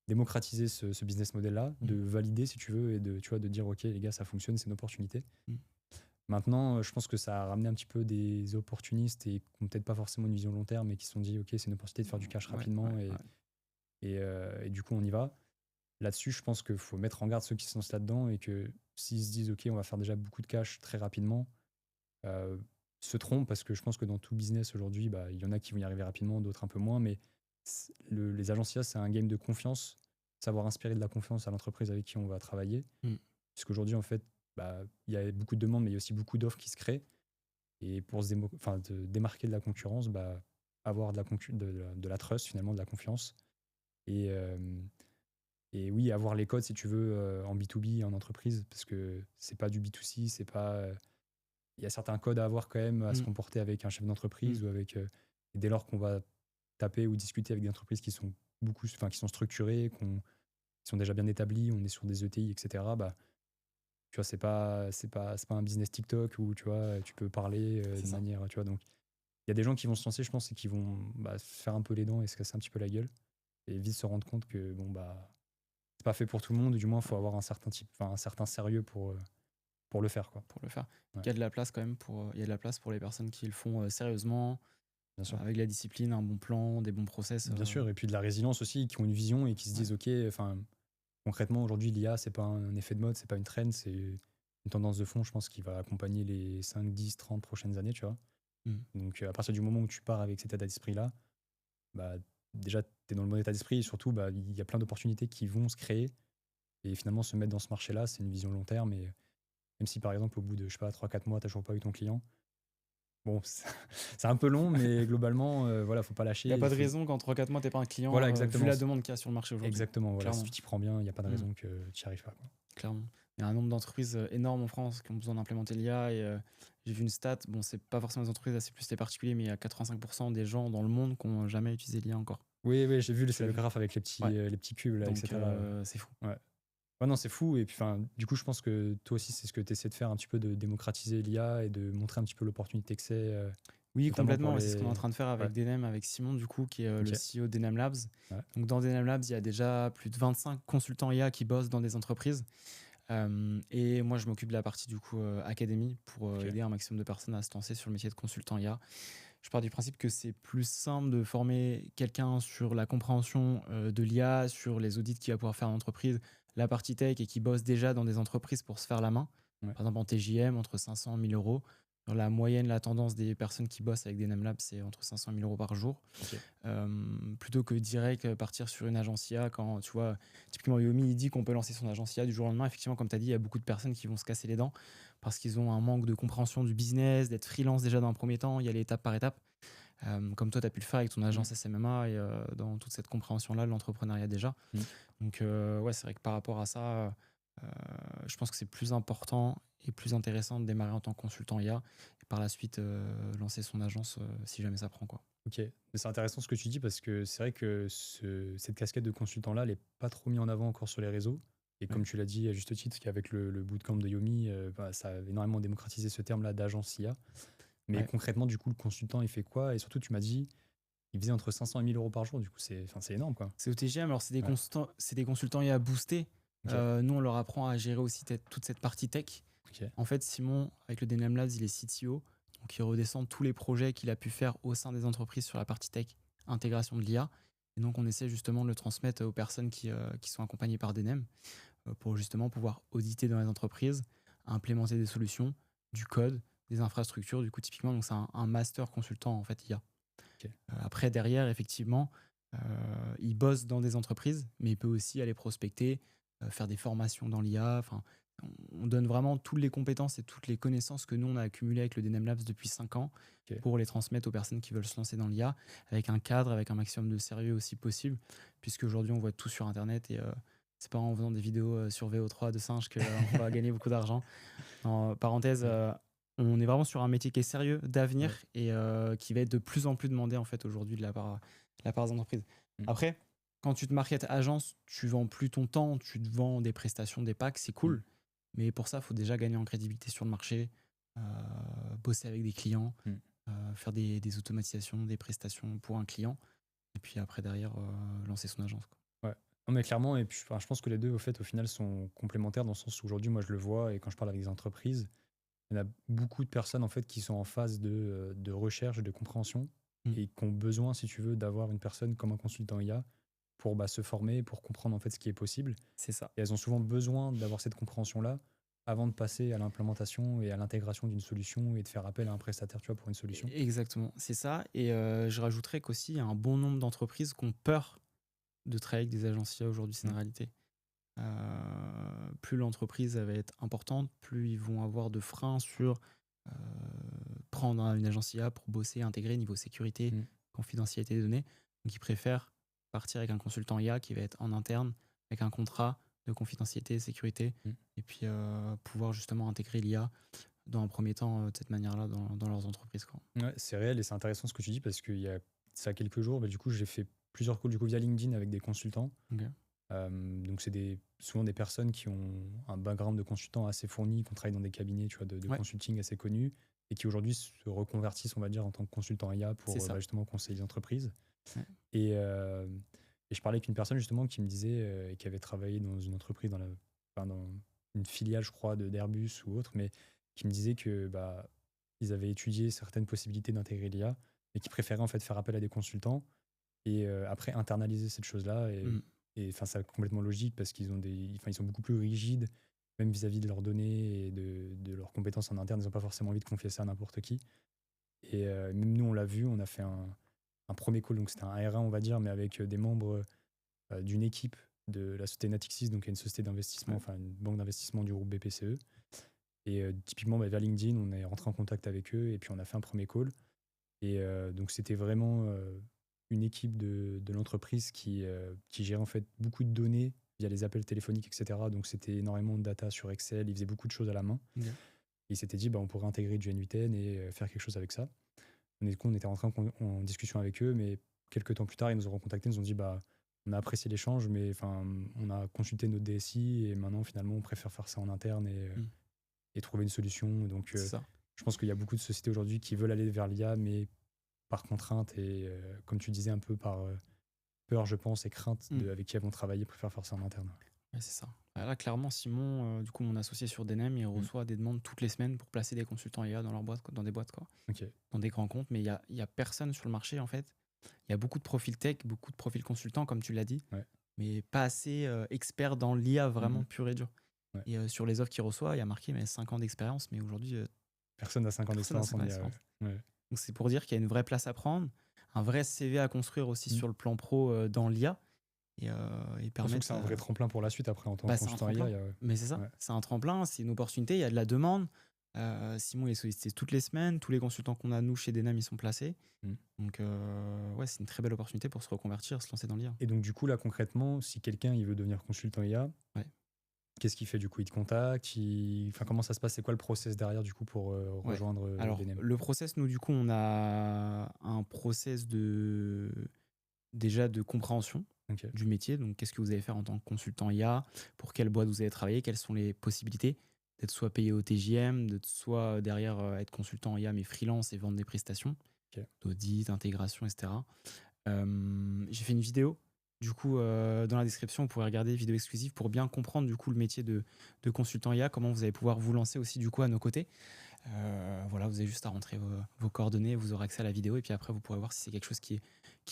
démocratiser ce business model-là, de valider, si tu veux, et tu vois, de dire, OK, les gars, ça fonctionne, c'est une opportunité. Mm. Maintenant, je pense que ça a ramené un petit peu des opportunistes et qui n'ont peut-être pas forcément une vision long terme, mais qui se sont dit, OK, c'est une opportunité de faire du cash Ouais, rapidement, ouais, ouais. et du coup, on y va. Là-dessus, je pense qu'il faut mettre en garde ceux qui se lancent là-dedans, et que s'ils se disent, OK, on va faire déjà beaucoup de cash très rapidement, euh, se trompent, parce que je pense que dans tout business aujourd'hui, il y en a qui vont y arriver rapidement, d'autres un peu moins, mais les agences IA, c'est un game de confiance, savoir inspirer de la confiance à l'entreprise avec qui on va travailler. Mm. Puisqu'aujourd'hui, en fait, il y a beaucoup de demandes, mais il y a aussi beaucoup d'offres qui se créent. Et pour de démarquer de la concurrence, avoir de la trust, finalement, de la confiance. Et, et oui, avoir les codes, si tu veux, en B2B, en entreprise, parce que c'est pas du B2C, c'est pas. Il y a certains codes à avoir quand même, à se Mm. comporter avec un chef d'entreprise, Mm. ou avec. Et dès lors qu'on va taper ou discuter avec des entreprises qui sont qui sont structurées, qui sont déjà bien établies, on est sur des ETI, etc. Tu vois, c'est pas un business TikTok où, tu vois, tu peux parler C'est de ça. manière, tu vois. Donc, il y a des gens qui vont se lancer, je pense, et qui vont se faire un peu les dents et se casser un petit peu la gueule, et vite se rendre compte que c'est pas fait pour tout le monde, ou du moins, il faut avoir un certain sérieux pour le faire, quoi. Pour le faire. Ouais. Il y a de la place quand même il y a de la place pour les personnes qui le font sérieusement, Bien sûr. avec de la discipline, un bon plan, des bons process. Bien sûr, et puis de la résilience aussi, qui ont une vision et qui se disent, OK, concrètement, aujourd'hui, l'IA, c'est pas un effet de mode, c'est pas une trend, c'est une tendance de fond, je pense, qui va accompagner les 5, 10, 30 prochaines années, tu vois. Mm. Donc, à partir du moment où tu pars avec cet état d'esprit-là, déjà, tu es dans le bon état d'esprit, et surtout, il y a plein d'opportunités qui vont se créer. Et finalement, se mettre dans ce marché-là, c'est une vision long terme. Et même si, par exemple, au bout de, je sais pas, 3, 4 mois, tu n'as toujours pas eu ton client, Bon, c'est un peu long, mais globalement, voilà, faut pas Il n'y lâcher. a pas de raison qu'en 3-4 mois, tu n'es pas un client, Voilà, vu exactement. la demande qu'il y a sur le marché aujourd'hui. Exactement, voilà. Si Clairement. tu t'y prends bien, il n'y a pas de Mm. raison que tu n'y arrives pas, quoi. Clairement. Il y a un nombre d'entreprises énorme en France qui ont besoin d'implémenter l'IA et j'ai vu une stat, bon, c'est pas forcément les entreprises, là, c'est plus les particuliers, mais il y a 85% des gens dans le monde qui n'ont jamais utilisé l'IA encore. Oui, oui, j'ai vu Tu l'as le vu. graphe avec Ouais. les petits cubes, là, Donc, etc. c'est fou. Ouais. Ouais, non, c'est fou. Et puis, du coup, je pense que toi aussi, c'est ce que tu essaies de faire un petit peu, de démocratiser l'IA et de montrer un petit peu l'opportunité que c'est. Oui, Notamment pour complètement. C'est ce qu'on est en les. train de faire Ouais, avec Denem, avec Simon, du coup, qui est le ok. CEO de Denem Labs. Ouais, Donc, dans Denem Labs, il y a déjà plus de 25 consultants IA qui bossent dans des entreprises. Et moi, je m'occupe de la partie, du coup, académie pour ok. aider un maximum de personnes à se lancer sur le métier de consultant IA. Je pars du principe que c'est plus simple de former quelqu'un sur la compréhension de l'IA, sur les audits qu'il va pouvoir faire en entreprise, la partie tech et qui bosse déjà dans des entreprises pour se faire la main. Ouais. Par exemple, en TJM, entre 500 et 1000 euros. Dans la moyenne, la tendance des personnes qui bossent avec des NemLabs, c'est entre 500 et 1000 euros par jour. Ok. Plutôt que direct partir sur une agence IA quand, tu vois, typiquement Yomi, il dit qu'on peut lancer son agence IA du jour au lendemain. Effectivement, comme tu as dit, il y a beaucoup de personnes qui vont se casser les dents parce qu'ils ont un manque de compréhension du business, d'être freelance déjà dans un premier temps, y aller étape par étape. Comme toi, tu as pu le faire avec ton agence SMMA et dans toute cette compréhension-là de l'entrepreneuriat déjà. Donc, ouais, c'est vrai que par rapport à ça, je pense que c'est plus important et plus intéressant de démarrer en tant que consultant IA et par la suite lancer son agence si jamais ça prend, quoi. Ok, mais c'est intéressant ce que tu dis parce que c'est vrai que cette casquette de consultant-là, elle n'est pas trop mise en avant encore sur les réseaux. Et comme Ouais. tu l'as dit à juste titre, qu'avec le bootcamp de Yomi, ça a énormément démocratisé ce terme-là d'agence IA. Mais Ouais. concrètement, du coup, le consultant, il fait quoi? Et surtout, tu m'as dit, il faisait entre 500 et 1000 euros par jour. Du coup, c'est énorme, quoi. C'est au TGM, alors Ouais. c'est des consultants IA boostés. Ok. Nous, on leur apprend à gérer aussi toute cette partie tech. Ok. En fait, Simon, avec le Denem Labs, il est CTO. Donc, il redescend tous les projets qu'il a pu faire au sein des entreprises sur la partie tech, intégration de l'IA. Et donc, on essaie justement de le transmettre aux personnes qui sont accompagnées par Denem pour justement pouvoir auditer dans les entreprises, implémenter des solutions, du code, des infrastructures. Du coup, typiquement, donc c'est un master consultant en fait IA. Ok. Après, derrière, effectivement, il bosse dans des entreprises, mais il peut aussi aller prospecter, faire des formations dans l'IA. Enfin, on donne vraiment toutes les compétences et toutes les connaissances que nous, on a accumulées avec le Denem Labs depuis 5 ans Ok. pour les transmettre aux personnes qui veulent se lancer dans l'IA, avec un cadre, avec un maximum de sérieux aussi possible, puisque aujourd'hui, on voit tout sur Internet et c'est pas en faisant des vidéos sur VO3 de singes qu'on va gagner beaucoup d'argent. En parenthèse, on est vraiment sur un métier qui est sérieux, d'avenir et qui va être de plus en plus demandé en fait aujourd'hui de la part des entreprises. Après, quand tu te marketes agence, tu vends plus ton temps, tu te vends des prestations, des packs, c'est cool. Mais pour ça, il faut déjà gagner en crédibilité sur le marché, bosser avec des clients, faire des automatisations, des prestations pour un client. Et puis après, derrière, lancer son agence, quoi. Ouais. Non, mais clairement, et puis, je pense que les deux, au final, sont complémentaires dans le sens où aujourd'hui, moi, je le vois, et quand je parle avec des entreprises, il y en a beaucoup de personnes, en fait, qui sont en phase de recherche, de compréhension, et qui ont besoin, si tu veux, d'avoir une personne comme un consultant IA pour se former, pour comprendre, en fait, ce qui est possible. C'est ça. Et elles ont souvent besoin d'avoir cette compréhension-là avant de passer à l'implémentation et à l'intégration d'une solution et de faire appel à un prestataire, tu vois, pour une solution. Exactement, c'est ça. Et je rajouterais qu'aussi, il y a un bon nombre d'entreprises qui ont peur de travailler avec des agences IA aujourd'hui, c'est une réalité. Plus l'entreprise va être importante, plus ils vont avoir de freins sur prendre une agence IA pour bosser, intégrer niveau sécurité, confidentialité des données. Donc ils préfèrent partir avec un consultant IA qui va être en interne, avec un contrat de confidentialité, sécurité, et puis pouvoir justement intégrer l'IA dans un premier temps de cette manière-là dans leurs entreprises, quoi. Ouais, c'est réel et c'est intéressant ce que tu dis parce qu'il y a ça quelques jours, du coup, j'ai fait plusieurs calls du coup, via LinkedIn avec des consultants. Ok. Donc, c'est souvent des personnes qui ont un background de consultant assez fourni, qui ont travaillé dans des cabinets, tu vois, de consulting assez connus et qui aujourd'hui se reconvertissent, on va dire, en tant que consultant IA pour justement conseiller les entreprises. Ouais. Et je parlais avec une personne justement qui me disait qui avait travaillé dans une entreprise, dans une filiale, je crois, d'Airbus ou autre, mais qui me disait que ils avaient étudié certaines possibilités d'intégrer l'IA, mais qui préféraient en fait faire appel à des consultants et après internaliser cette chose-là. Et c'est complètement logique parce qu'ils ils sont beaucoup plus rigides, même vis-à-vis de leurs données et de leurs compétences en interne. Ils n'ont pas forcément envie de confier ça à n'importe qui. Et même nous, on l'a vu, on a fait un premier call, donc c'était un R1, on va dire, mais avec des membres d'une équipe de la société Natixis, donc une société d'investissement, enfin une banque d'investissement du groupe BPCE. Et typiquement, vers LinkedIn, on est rentré en contact avec eux et puis on a fait un premier call. Et donc, c'était vraiment une équipe de l'entreprise qui gérait en fait beaucoup de données via les appels téléphoniques, etc. Donc, c'était énormément de data sur Excel. Ils faisaient beaucoup de choses à la main. Ok. Et ils s'étaient dit, on pourrait intégrer du N8N et faire quelque chose avec ça. On était rentré en discussion avec eux, mais quelques temps plus tard, ils nous ont recontactés, ils nous ont dit, on a apprécié l'échange, mais on a consulté notre DSI et maintenant, finalement, on préfère faire ça en interne Mm. et trouver une solution. Donc, C'est ça. je pense qu'il y a beaucoup de sociétés aujourd'hui qui veulent aller vers l'IA, mais par contrainte et, comme tu disais, un peu par peur, je pense, et crainte avec qui elles vont travailler, préfèrent faire ça en interne. Ouais, c'est ça. Là, clairement, Simon, du coup, mon associé sur Denem, il reçoit des demandes toutes les semaines pour placer des consultants IA dans leur boîte, dans des boîtes, quoi, Ok. dans des grands comptes. Mais il y a personne sur le marché, en fait. Il y a beaucoup de profils tech, beaucoup de profils consultants, comme tu l'as dit, Ouais. mais pas assez experts dans l'IA vraiment pur et dur. Ouais. Et sur les offres qu'il reçoit, il y a marqué 5 ans d'expérience, mais aujourd'hui, Personne n'a 5 ans personne n'a d'expérience 5 en ans IA. d'expérience. Ouais. Donc c'est pour dire qu'il y a une vraie place à prendre, un vrai CV à construire aussi sur le plan pro dans l'IA. Et Surtout permettre. que c'est un vrai tremplin pour la suite après en tant que c'est un consultant IA. tremplin. Mais c'est ça, Ouais. c'est un tremplin, c'est une opportunité, il y a de la demande. Simon il est sollicité toutes les semaines, tous les consultants qu'on a nous chez Denam ils sont placés. Donc ouais, c'est une très belle opportunité pour se reconvertir, se lancer dans l'IA. Et donc du coup là concrètement, si quelqu'un il veut devenir consultant IA, Ouais. qu'est-ce qu'il fait du coup? Il te contacte, comment ça se passe? C'est quoi le process derrière du coup pour rejoindre Alors Denem? le process, nous du coup on a un process déjà de compréhension Ok. du métier. Donc qu'est-ce que vous allez faire en tant que consultant IA, pour quelle boîte vous allez travailler, quelles sont les possibilités d'être soit payé au TJM, d'être soit derrière être consultant IA mais freelance et vendre des prestations, d'audit, d'intégration, etc. J'ai fait une vidéo. Du coup, dans la description, vous pourrez regarder vidéo exclusive pour bien comprendre du coup le métier de consultant IA, comment vous allez pouvoir vous lancer aussi du coup à nos côtés. Voilà, vous avez juste à rentrer vos coordonnées, vous aurez accès à la vidéo et puis après vous pourrez voir si c'est quelque chose qui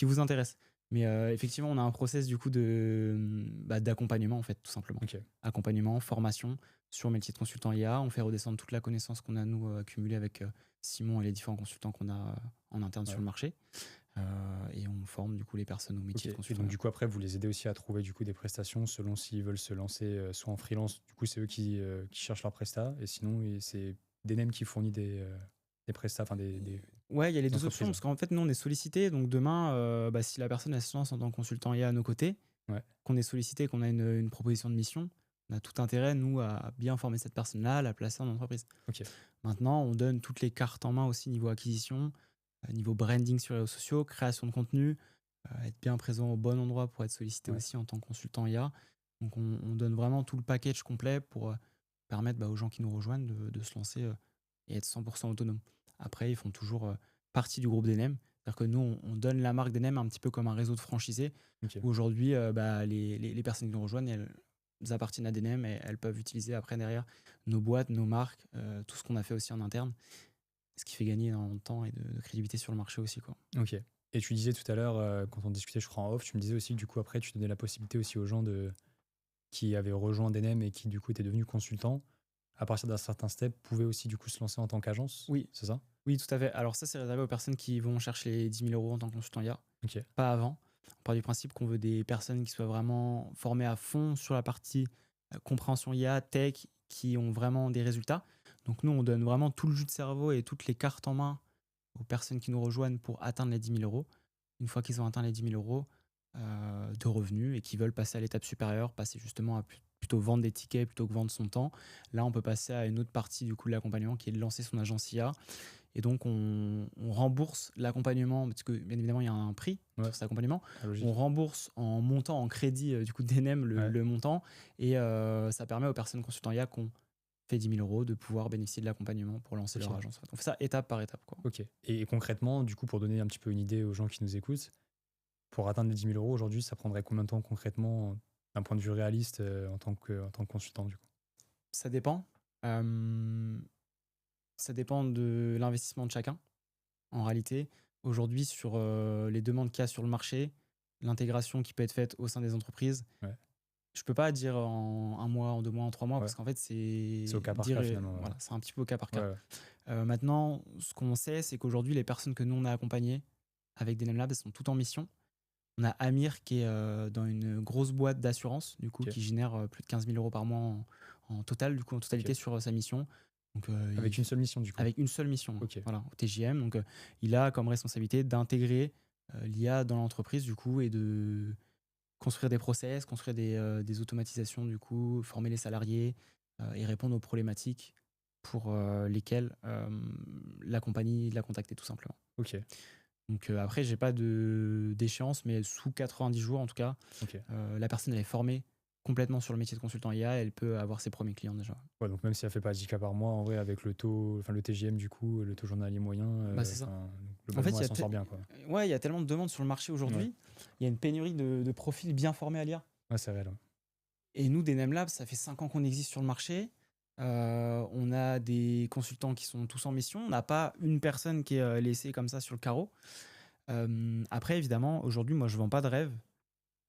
vous intéresse. Mais effectivement, on a un process du coup d'accompagnement en fait, tout simplement. Ok. Accompagnement, formation sur le métier de consultant IA. On fait redescendre toute la connaissance qu'on a nous accumulée avec Simon et les différents consultants qu'on a en interne sur le marché. Et on forme du coup les personnes au métier de Et consultant. donc du coup après vous les aidez aussi à trouver du coup des prestations selon s'ils veulent se lancer soit en freelance, du coup c'est eux qui cherchent leurs prestats, et sinon c'est Denem qui fournit des prestats, Ouais, il y a les deux entreprises. options parce qu'en fait nous on est sollicité, donc demain si la personne elle se lance en tant que consultant IA à nos côtés, qu'on est sollicité, qu'on a une proposition de mission, on a tout intérêt nous à bien former cette personne-là, à la placer en entreprise. Maintenant on donne toutes les cartes en main aussi niveau acquisition, niveau branding sur les réseaux sociaux, création de contenu, être bien présent au bon endroit pour être sollicité aussi en tant que consultant IA. Donc on donne vraiment tout le package complet pour permettre aux gens qui nous rejoignent de se lancer et être 100% autonome. Après, ils font toujours partie du groupe Denem. C'est-à-dire que nous, on donne la marque Denem un petit peu comme un réseau de franchisés. Où aujourd'hui, les personnes qui nous rejoignent, elles appartiennent à Denem et elles peuvent utiliser après derrière nos boîtes, nos marques, tout ce qu'on a fait aussi en interne. Ce qui fait gagner énormément de temps et de crédibilité sur le marché aussi, quoi. Ok. Et tu disais tout à l'heure, quand on discutait, je crois en off, tu me disais aussi que du coup après tu donnais la possibilité aussi aux gens qui avaient rejoint Denem et qui du coup étaient devenus consultants, à partir d'un certain step, pouvaient aussi du coup se lancer en tant qu'agence. Oui. C'est ça? Oui, tout à fait. Alors ça, c'est réservé aux personnes qui vont chercher les 10 000 euros en tant que consultant IA. Pas avant. On part du principe qu'on veut des personnes qui soient vraiment formées à fond sur la partie compréhension IA, tech, qui ont vraiment des résultats. Donc nous, on donne vraiment tout le jus de cerveau et toutes les cartes en main aux personnes qui nous rejoignent pour atteindre les 10 000 euros. Une fois qu'ils ont atteint les 10 000 euros de revenus et qu'ils veulent passer à l'étape supérieure, passer justement à plutôt vendre des tickets plutôt que vendre son temps, là, on peut passer à une autre partie du coup de l'accompagnement qui est de lancer son agence IA. Et donc, on rembourse l'accompagnement, parce que bien évidemment, il y a un prix sur cet accompagnement. On rembourse en montant, en crédit, du coup, Denem, le montant. Et ça permet aux personnes consultants IA qui ont fait 10 000 euros de pouvoir bénéficier de l'accompagnement pour lancer leur agence. On fait ça étape par étape, quoi. Ok. Et concrètement, du coup, pour donner un petit peu une idée aux gens qui nous écoutent, pour atteindre les 10 000 euros aujourd'hui, ça prendrait combien de temps concrètement, d'un point de vue réaliste, en tant que consultant, du coup? Ça dépend. Ça dépend de l'investissement de chacun. En réalité, aujourd'hui, sur les demandes qu'il y a sur le marché, l'intégration qui peut être faite au sein des entreprises, je peux pas dire en 1 mois, en 2 mois, en 3 mois, parce qu'en fait, c'est au cas par cas, finalement. Voilà, c'est un petit peu au cas par cas. Maintenant, ce qu'on sait, c'est qu'aujourd'hui, les personnes que nous, on a accompagnées avec Denem Labs, elles sont toutes en mission. On a Amir qui est dans une grosse boîte d'assurance, du coup, qui génère plus de 15 000 euros par mois en total, du coup, en totalité sur sa mission. Donc, Avec une seule mission, du coup. avec une seule mission, Ok. voilà, au TJM. Donc, il a comme responsabilité d'intégrer l'IA dans l'entreprise, du coup, et de construire des process, construire des automatisations, du coup, former les salariés et répondre aux problématiques pour lesquelles la compagnie l'a contacté, tout simplement. Ok. Donc, après, j'ai pas d'échéance, mais sous 90 jours, en tout cas, Ok. la personne, elle est formée complètement sur le métier de consultant IA, elle peut avoir ses premiers clients déjà. Ouais, donc même si elle fait pas 10K par mois, en vrai, avec le taux, enfin le TJM du coup, le taux journalier moyen, Bah, c'est ça. enfin, En fait, globalement, elle s'en sort bien, quoi. ouais, il y a tellement de demandes sur le marché aujourd'hui. Il y a une pénurie de profils bien formés à l'IA. Ouais, c'est réel. Ouais. Et nous, des NEM Labs, ça fait 5 ans qu'on existe sur le marché. On a des consultants qui sont tous en mission. On n'a pas une personne qui est laissée comme ça sur le carreau. Après, évidemment, aujourd'hui, moi, je ne vends pas de rêve.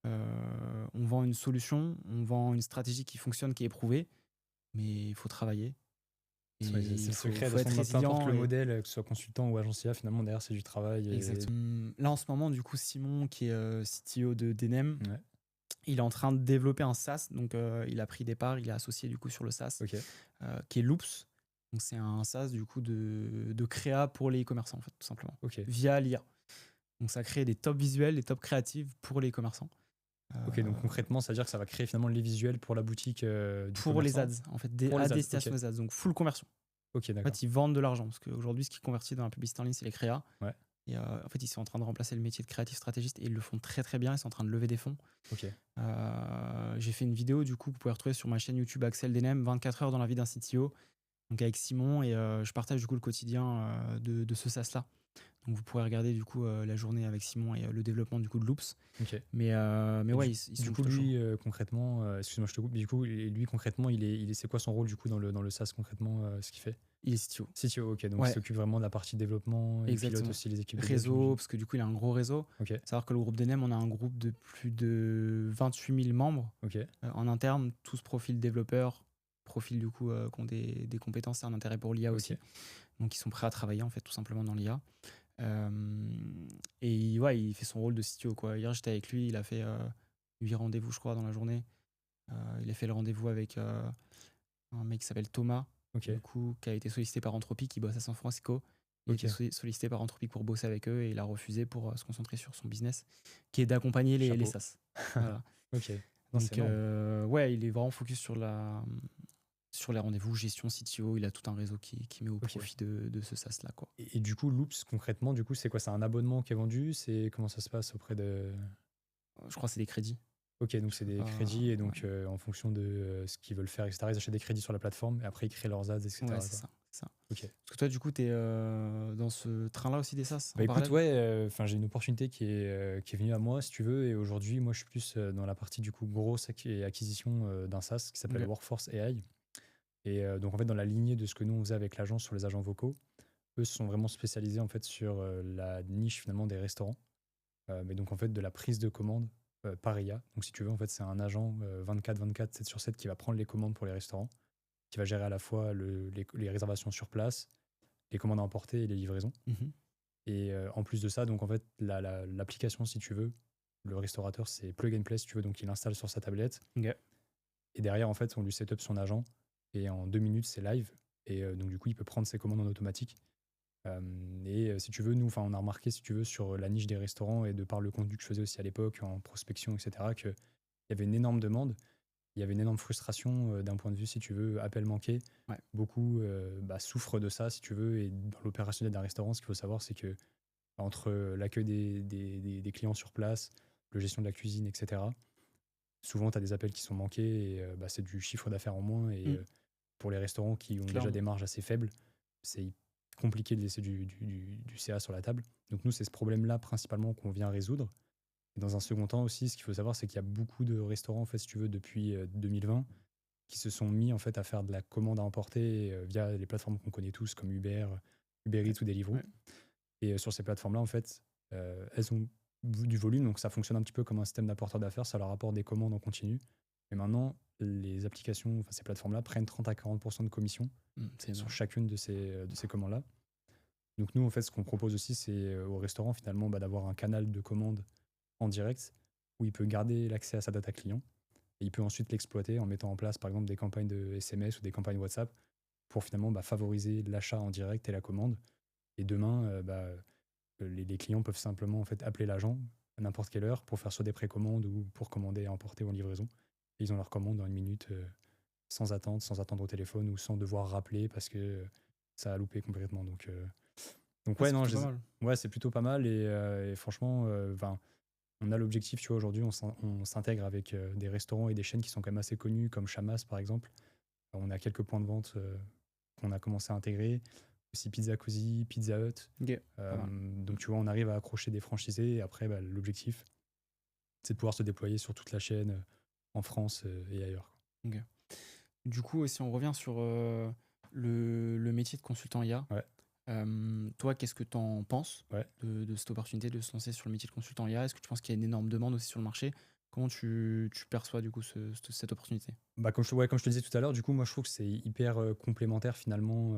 On vend une solution, on vend une stratégie qui fonctionne, qui est éprouvée. Mais il faut travailler. Et C'est le il faut secret, de être toute façon, peu importe résilient. le et- modèle, que ce soit consultant ou agence IA, finalement, derrière, c'est du travail. Exactement. Là, en ce moment, du coup, Simon, qui est CTO de d'Enem, Ouais, il est en train de développer un SaaS. Donc, il a pris des parts, il est associé du coup sur le SaaS, ok. qui est Loops. Donc, c'est un SaaS du coup de créa pour les e-commerçants, en fait, tout simplement, Ok. via l'IA. Donc, ça crée des top visuels, des top créatives pour les e-commerçants. Ok, donc concrètement, ça veut dire que ça va créer finalement les visuels pour la boutique du Pour les commerçant. ads, en fait, Pour les à ads, destination ok. des ads. Donc, full conversion. Ok, En d'accord. fait, ils vendent de l'argent parce qu'aujourd'hui, ce qui convertit dans la publicité en ligne, c'est les créas. Ouais. Et en fait, ils sont en train de remplacer le métier de créatif stratégiste et ils le font très très bien. Ils sont en train de lever des fonds. Ok. J'ai fait une vidéo du coup que vous pouvez retrouver sur ma chaîne YouTube Axel Denem, 24 heures dans la vie d'un CTO, donc avec Simon, et je partage du coup le quotidien de ce SaaS là. Donc vous pourrez regarder du coup la journée avec Simon et le développement du coup de Loops. Ok. Mais Et ouais, du, ils sont du coup, plutôt chauds. lui, concrètement, excuse-moi, je te coupe, du coup, lui, concrètement, c'est quoi son rôle du coup dans le SaaS concrètement, ce qu'il fait? Il est CTO. CTO, ok, donc il Ouais, s'occupe vraiment de la partie développement, il pilote exactement. aussi les équipes de dev, Réseau, j'imagine. parce que du coup il a un gros réseau. Ok, Savoir que le groupe Denem, on a un groupe de plus de 28 000 membres ok, en interne, tous profils développeurs, profils du coup qui ont des compétences et un intérêt pour l'IA ok. aussi. Donc ils sont prêts à travailler en fait tout simplement dans l'IA. Et ouais, il fait son rôle de CTO quoi. Hier j'étais avec lui, il a fait 8 rendez-vous je crois dans la journée. Il a fait le rendez-vous avec un mec qui s'appelle Thomas, Ok, du coup, qui a été sollicité par Anthropic, qui bosse à San Francisco. Il a ok. été sollicité par Anthropic pour bosser avec eux et il a refusé pour se concentrer sur son business, qui est d'accompagner les Chapeau. SaaS. Voilà. Ok, non, c'est Donc, énorme. ouais, il est vraiment focus sur les rendez-vous, gestion, CTO. Il a tout un réseau qui met au Ok. profit de ce SaaS-là, quoi. Et du coup, Loops, concrètement, du coup, c'est quoi? C'est un abonnement qui est vendu? C'est comment ça se passe auprès de. Je crois que c'est des crédits. Ok, donc Je c'est peux des pas. crédits et donc Ouais, en fonction de ce qu'ils veulent faire, etc., ils achètent des crédits sur la plateforme et après ils créent leurs ads, etc. ouais, quoi. c'est ça. C'est ça. Ok. Parce que toi, du coup, tu es dans ce train-là aussi des SaaS Bah en écoute, parallèle. ouais, enfin j'ai une opportunité qui est venue à moi, si tu veux, et aujourd'hui, moi, je suis plus dans la partie du coup grosse acquisition d'un SaaS qui s'appelle Ok. Workforce AI. Et donc en fait, dans la lignée de ce que nous on faisait avec l'agence sur les agents vocaux, eux se sont vraiment spécialisés en fait sur la niche finalement des restaurants, mais donc en fait de la prise de commande par IA. Donc si tu veux, en fait, c'est un agent 24/24, 7 sur 7 qui va prendre les commandes pour les restaurants, qui va gérer à la fois les réservations sur place, les commandes à emporter et les livraisons. Mhm. Et en plus de ça, donc en fait, l'application, si tu veux, le restaurateur, c'est plug and play, si tu veux, donc il l'installe sur sa tablette. Ok. Et derrière, en fait, on lui set up son agent. Et en 2 minutes, c'est live. Et donc, du coup, il peut prendre ses commandes en automatique. Si tu veux, nous, on a remarqué, si tu veux, sur la niche des restaurants et de par le contenu que je faisais aussi à l'époque, en prospection, etc., qu'il y avait une énorme demande. Il y avait une énorme frustration d'un point de vue, si tu veux, appel manqué. Ouais. Beaucoup souffrent de ça, si tu veux. Et dans l'opérationnel d'un restaurant, ce qu'il faut savoir, c'est que entre l'accueil des clients sur place, la gestion de la cuisine, etc., souvent, tu as des appels qui sont manqués et c'est du chiffre d'affaires en moins. Et Mm. pour les restaurants qui ont déjà Clairement. des marges assez faibles, c'est compliqué de laisser du CA sur la table. Donc nous, c'est ce problème-là principalement qu'on vient résoudre. Et dans un second temps aussi, ce qu'il faut savoir, c'est qu'il y a beaucoup de restaurants, en fait, si tu veux, depuis 2020, qui se sont mis en fait à faire de la commande à emporter via les plateformes qu'on connaît tous, comme Uber Eats ou Deliveroo. Ouais. Et sur ces plateformes-là, en fait, elles ont du volume, donc ça fonctionne un petit peu comme un système d'apporteur d'affaires, ça leur apporte des commandes en continu. Mais maintenant, les applications, enfin ces plateformes-là, prennent 30 à 40% de commission C'est sur énorme. chacune de ces commandes-là. Donc nous, en fait, ce qu'on propose aussi, c'est au restaurant, finalement, d'avoir un canal de commande en direct où il peut garder l'accès à sa data client et il peut ensuite l'exploiter en mettant en place, par exemple, des campagnes de SMS ou des campagnes WhatsApp pour finalement favoriser l'achat en direct et la commande. Et demain, les clients peuvent simplement en fait appeler l'agent à n'importe quelle heure pour faire soit des précommandes ou pour commander à emporter ou en livraison. Et ils ont leur commande dans une minute sans attendre, sans attendre au téléphone ou sans devoir rappeler parce que ça a loupé complètement. Donc Ah, ouais, c'est non, plutôt pas mal. ouais, c'est plutôt pas mal et franchement, on a l'objectif, tu vois, aujourd'hui, on s'intègre avec des restaurants et des chaînes qui sont quand même assez connues, comme Chamas par exemple. On a quelques points de vente qu'on a commencé à intégrer, aussi Pizza Cozy, Pizza Hut. Ok, pas mal. Donc tu vois, on arrive à accrocher des franchisés et après, l'objectif, c'est de pouvoir se déployer sur toute la chaîne en France et ailleurs. Ok. Du coup, si on revient sur le métier de consultant IA, Ouais, toi, qu'est-ce que tu en penses ouais. de cette opportunité de se lancer sur le métier de consultant IA? Est-ce que tu penses qu'il y a une énorme demande aussi sur le marché? Comment tu perçois du coup cette opportunité? Comme je te disais tout à l'heure, du coup, moi, je trouve que c'est hyper complémentaire finalement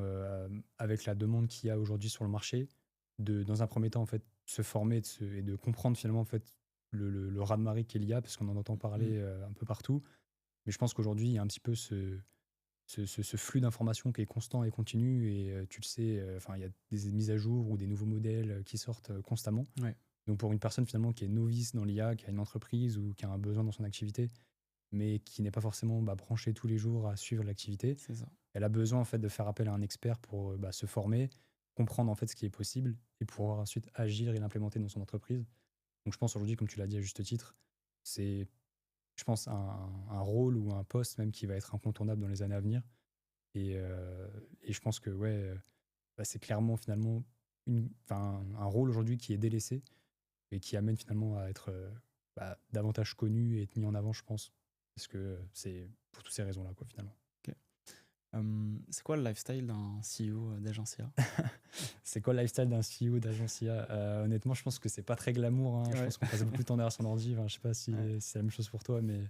avec la demande qu'il y a aujourd'hui sur le marché. Dans un premier temps, en fait, se former et de comprendre finalement en fait, le raz-de-marée qu'est l'IA, parce qu'on en entend Mm. parler un peu partout. Mais je pense qu'aujourd'hui, il y a un petit peu ce flux d'informations qui est constant et continu. Et tu le sais, enfin, il y a des mises à jour ou des nouveaux modèles qui sortent constamment. Ouais, Donc pour une personne finalement qui est novice dans l'IA, qui a une entreprise ou qui a un besoin dans son activité, mais qui n'est pas forcément branchée tous les jours à suivre l'activité, c'est ça. elle a besoin en fait de faire appel à un expert pour se former, comprendre en fait ce qui est possible et pouvoir ensuite agir et l'implémenter dans son entreprise. Donc je pense aujourd'hui, comme tu l'as dit à juste titre, c'est, je pense, un rôle ou un poste même qui va être incontournable dans les années à venir. Et je pense que ouais, c'est clairement finalement un rôle aujourd'hui qui est délaissé et qui amène finalement à être davantage connu et être mis en avant, je pense, parce que c'est pour toutes ces raisons-là, quoi, finalement. Ok. C'est quoi le lifestyle d'un CEO d'agence IA? C'est quoi le lifestyle d'un CEO d'agence IA? Honnêtement, je pense que c'est pas très glamour, hein. Je Ouais. pense qu'on passe beaucoup de temps derrière son ordi. Enfin, je sais pas si Ouais. c'est la même chose pour toi, mais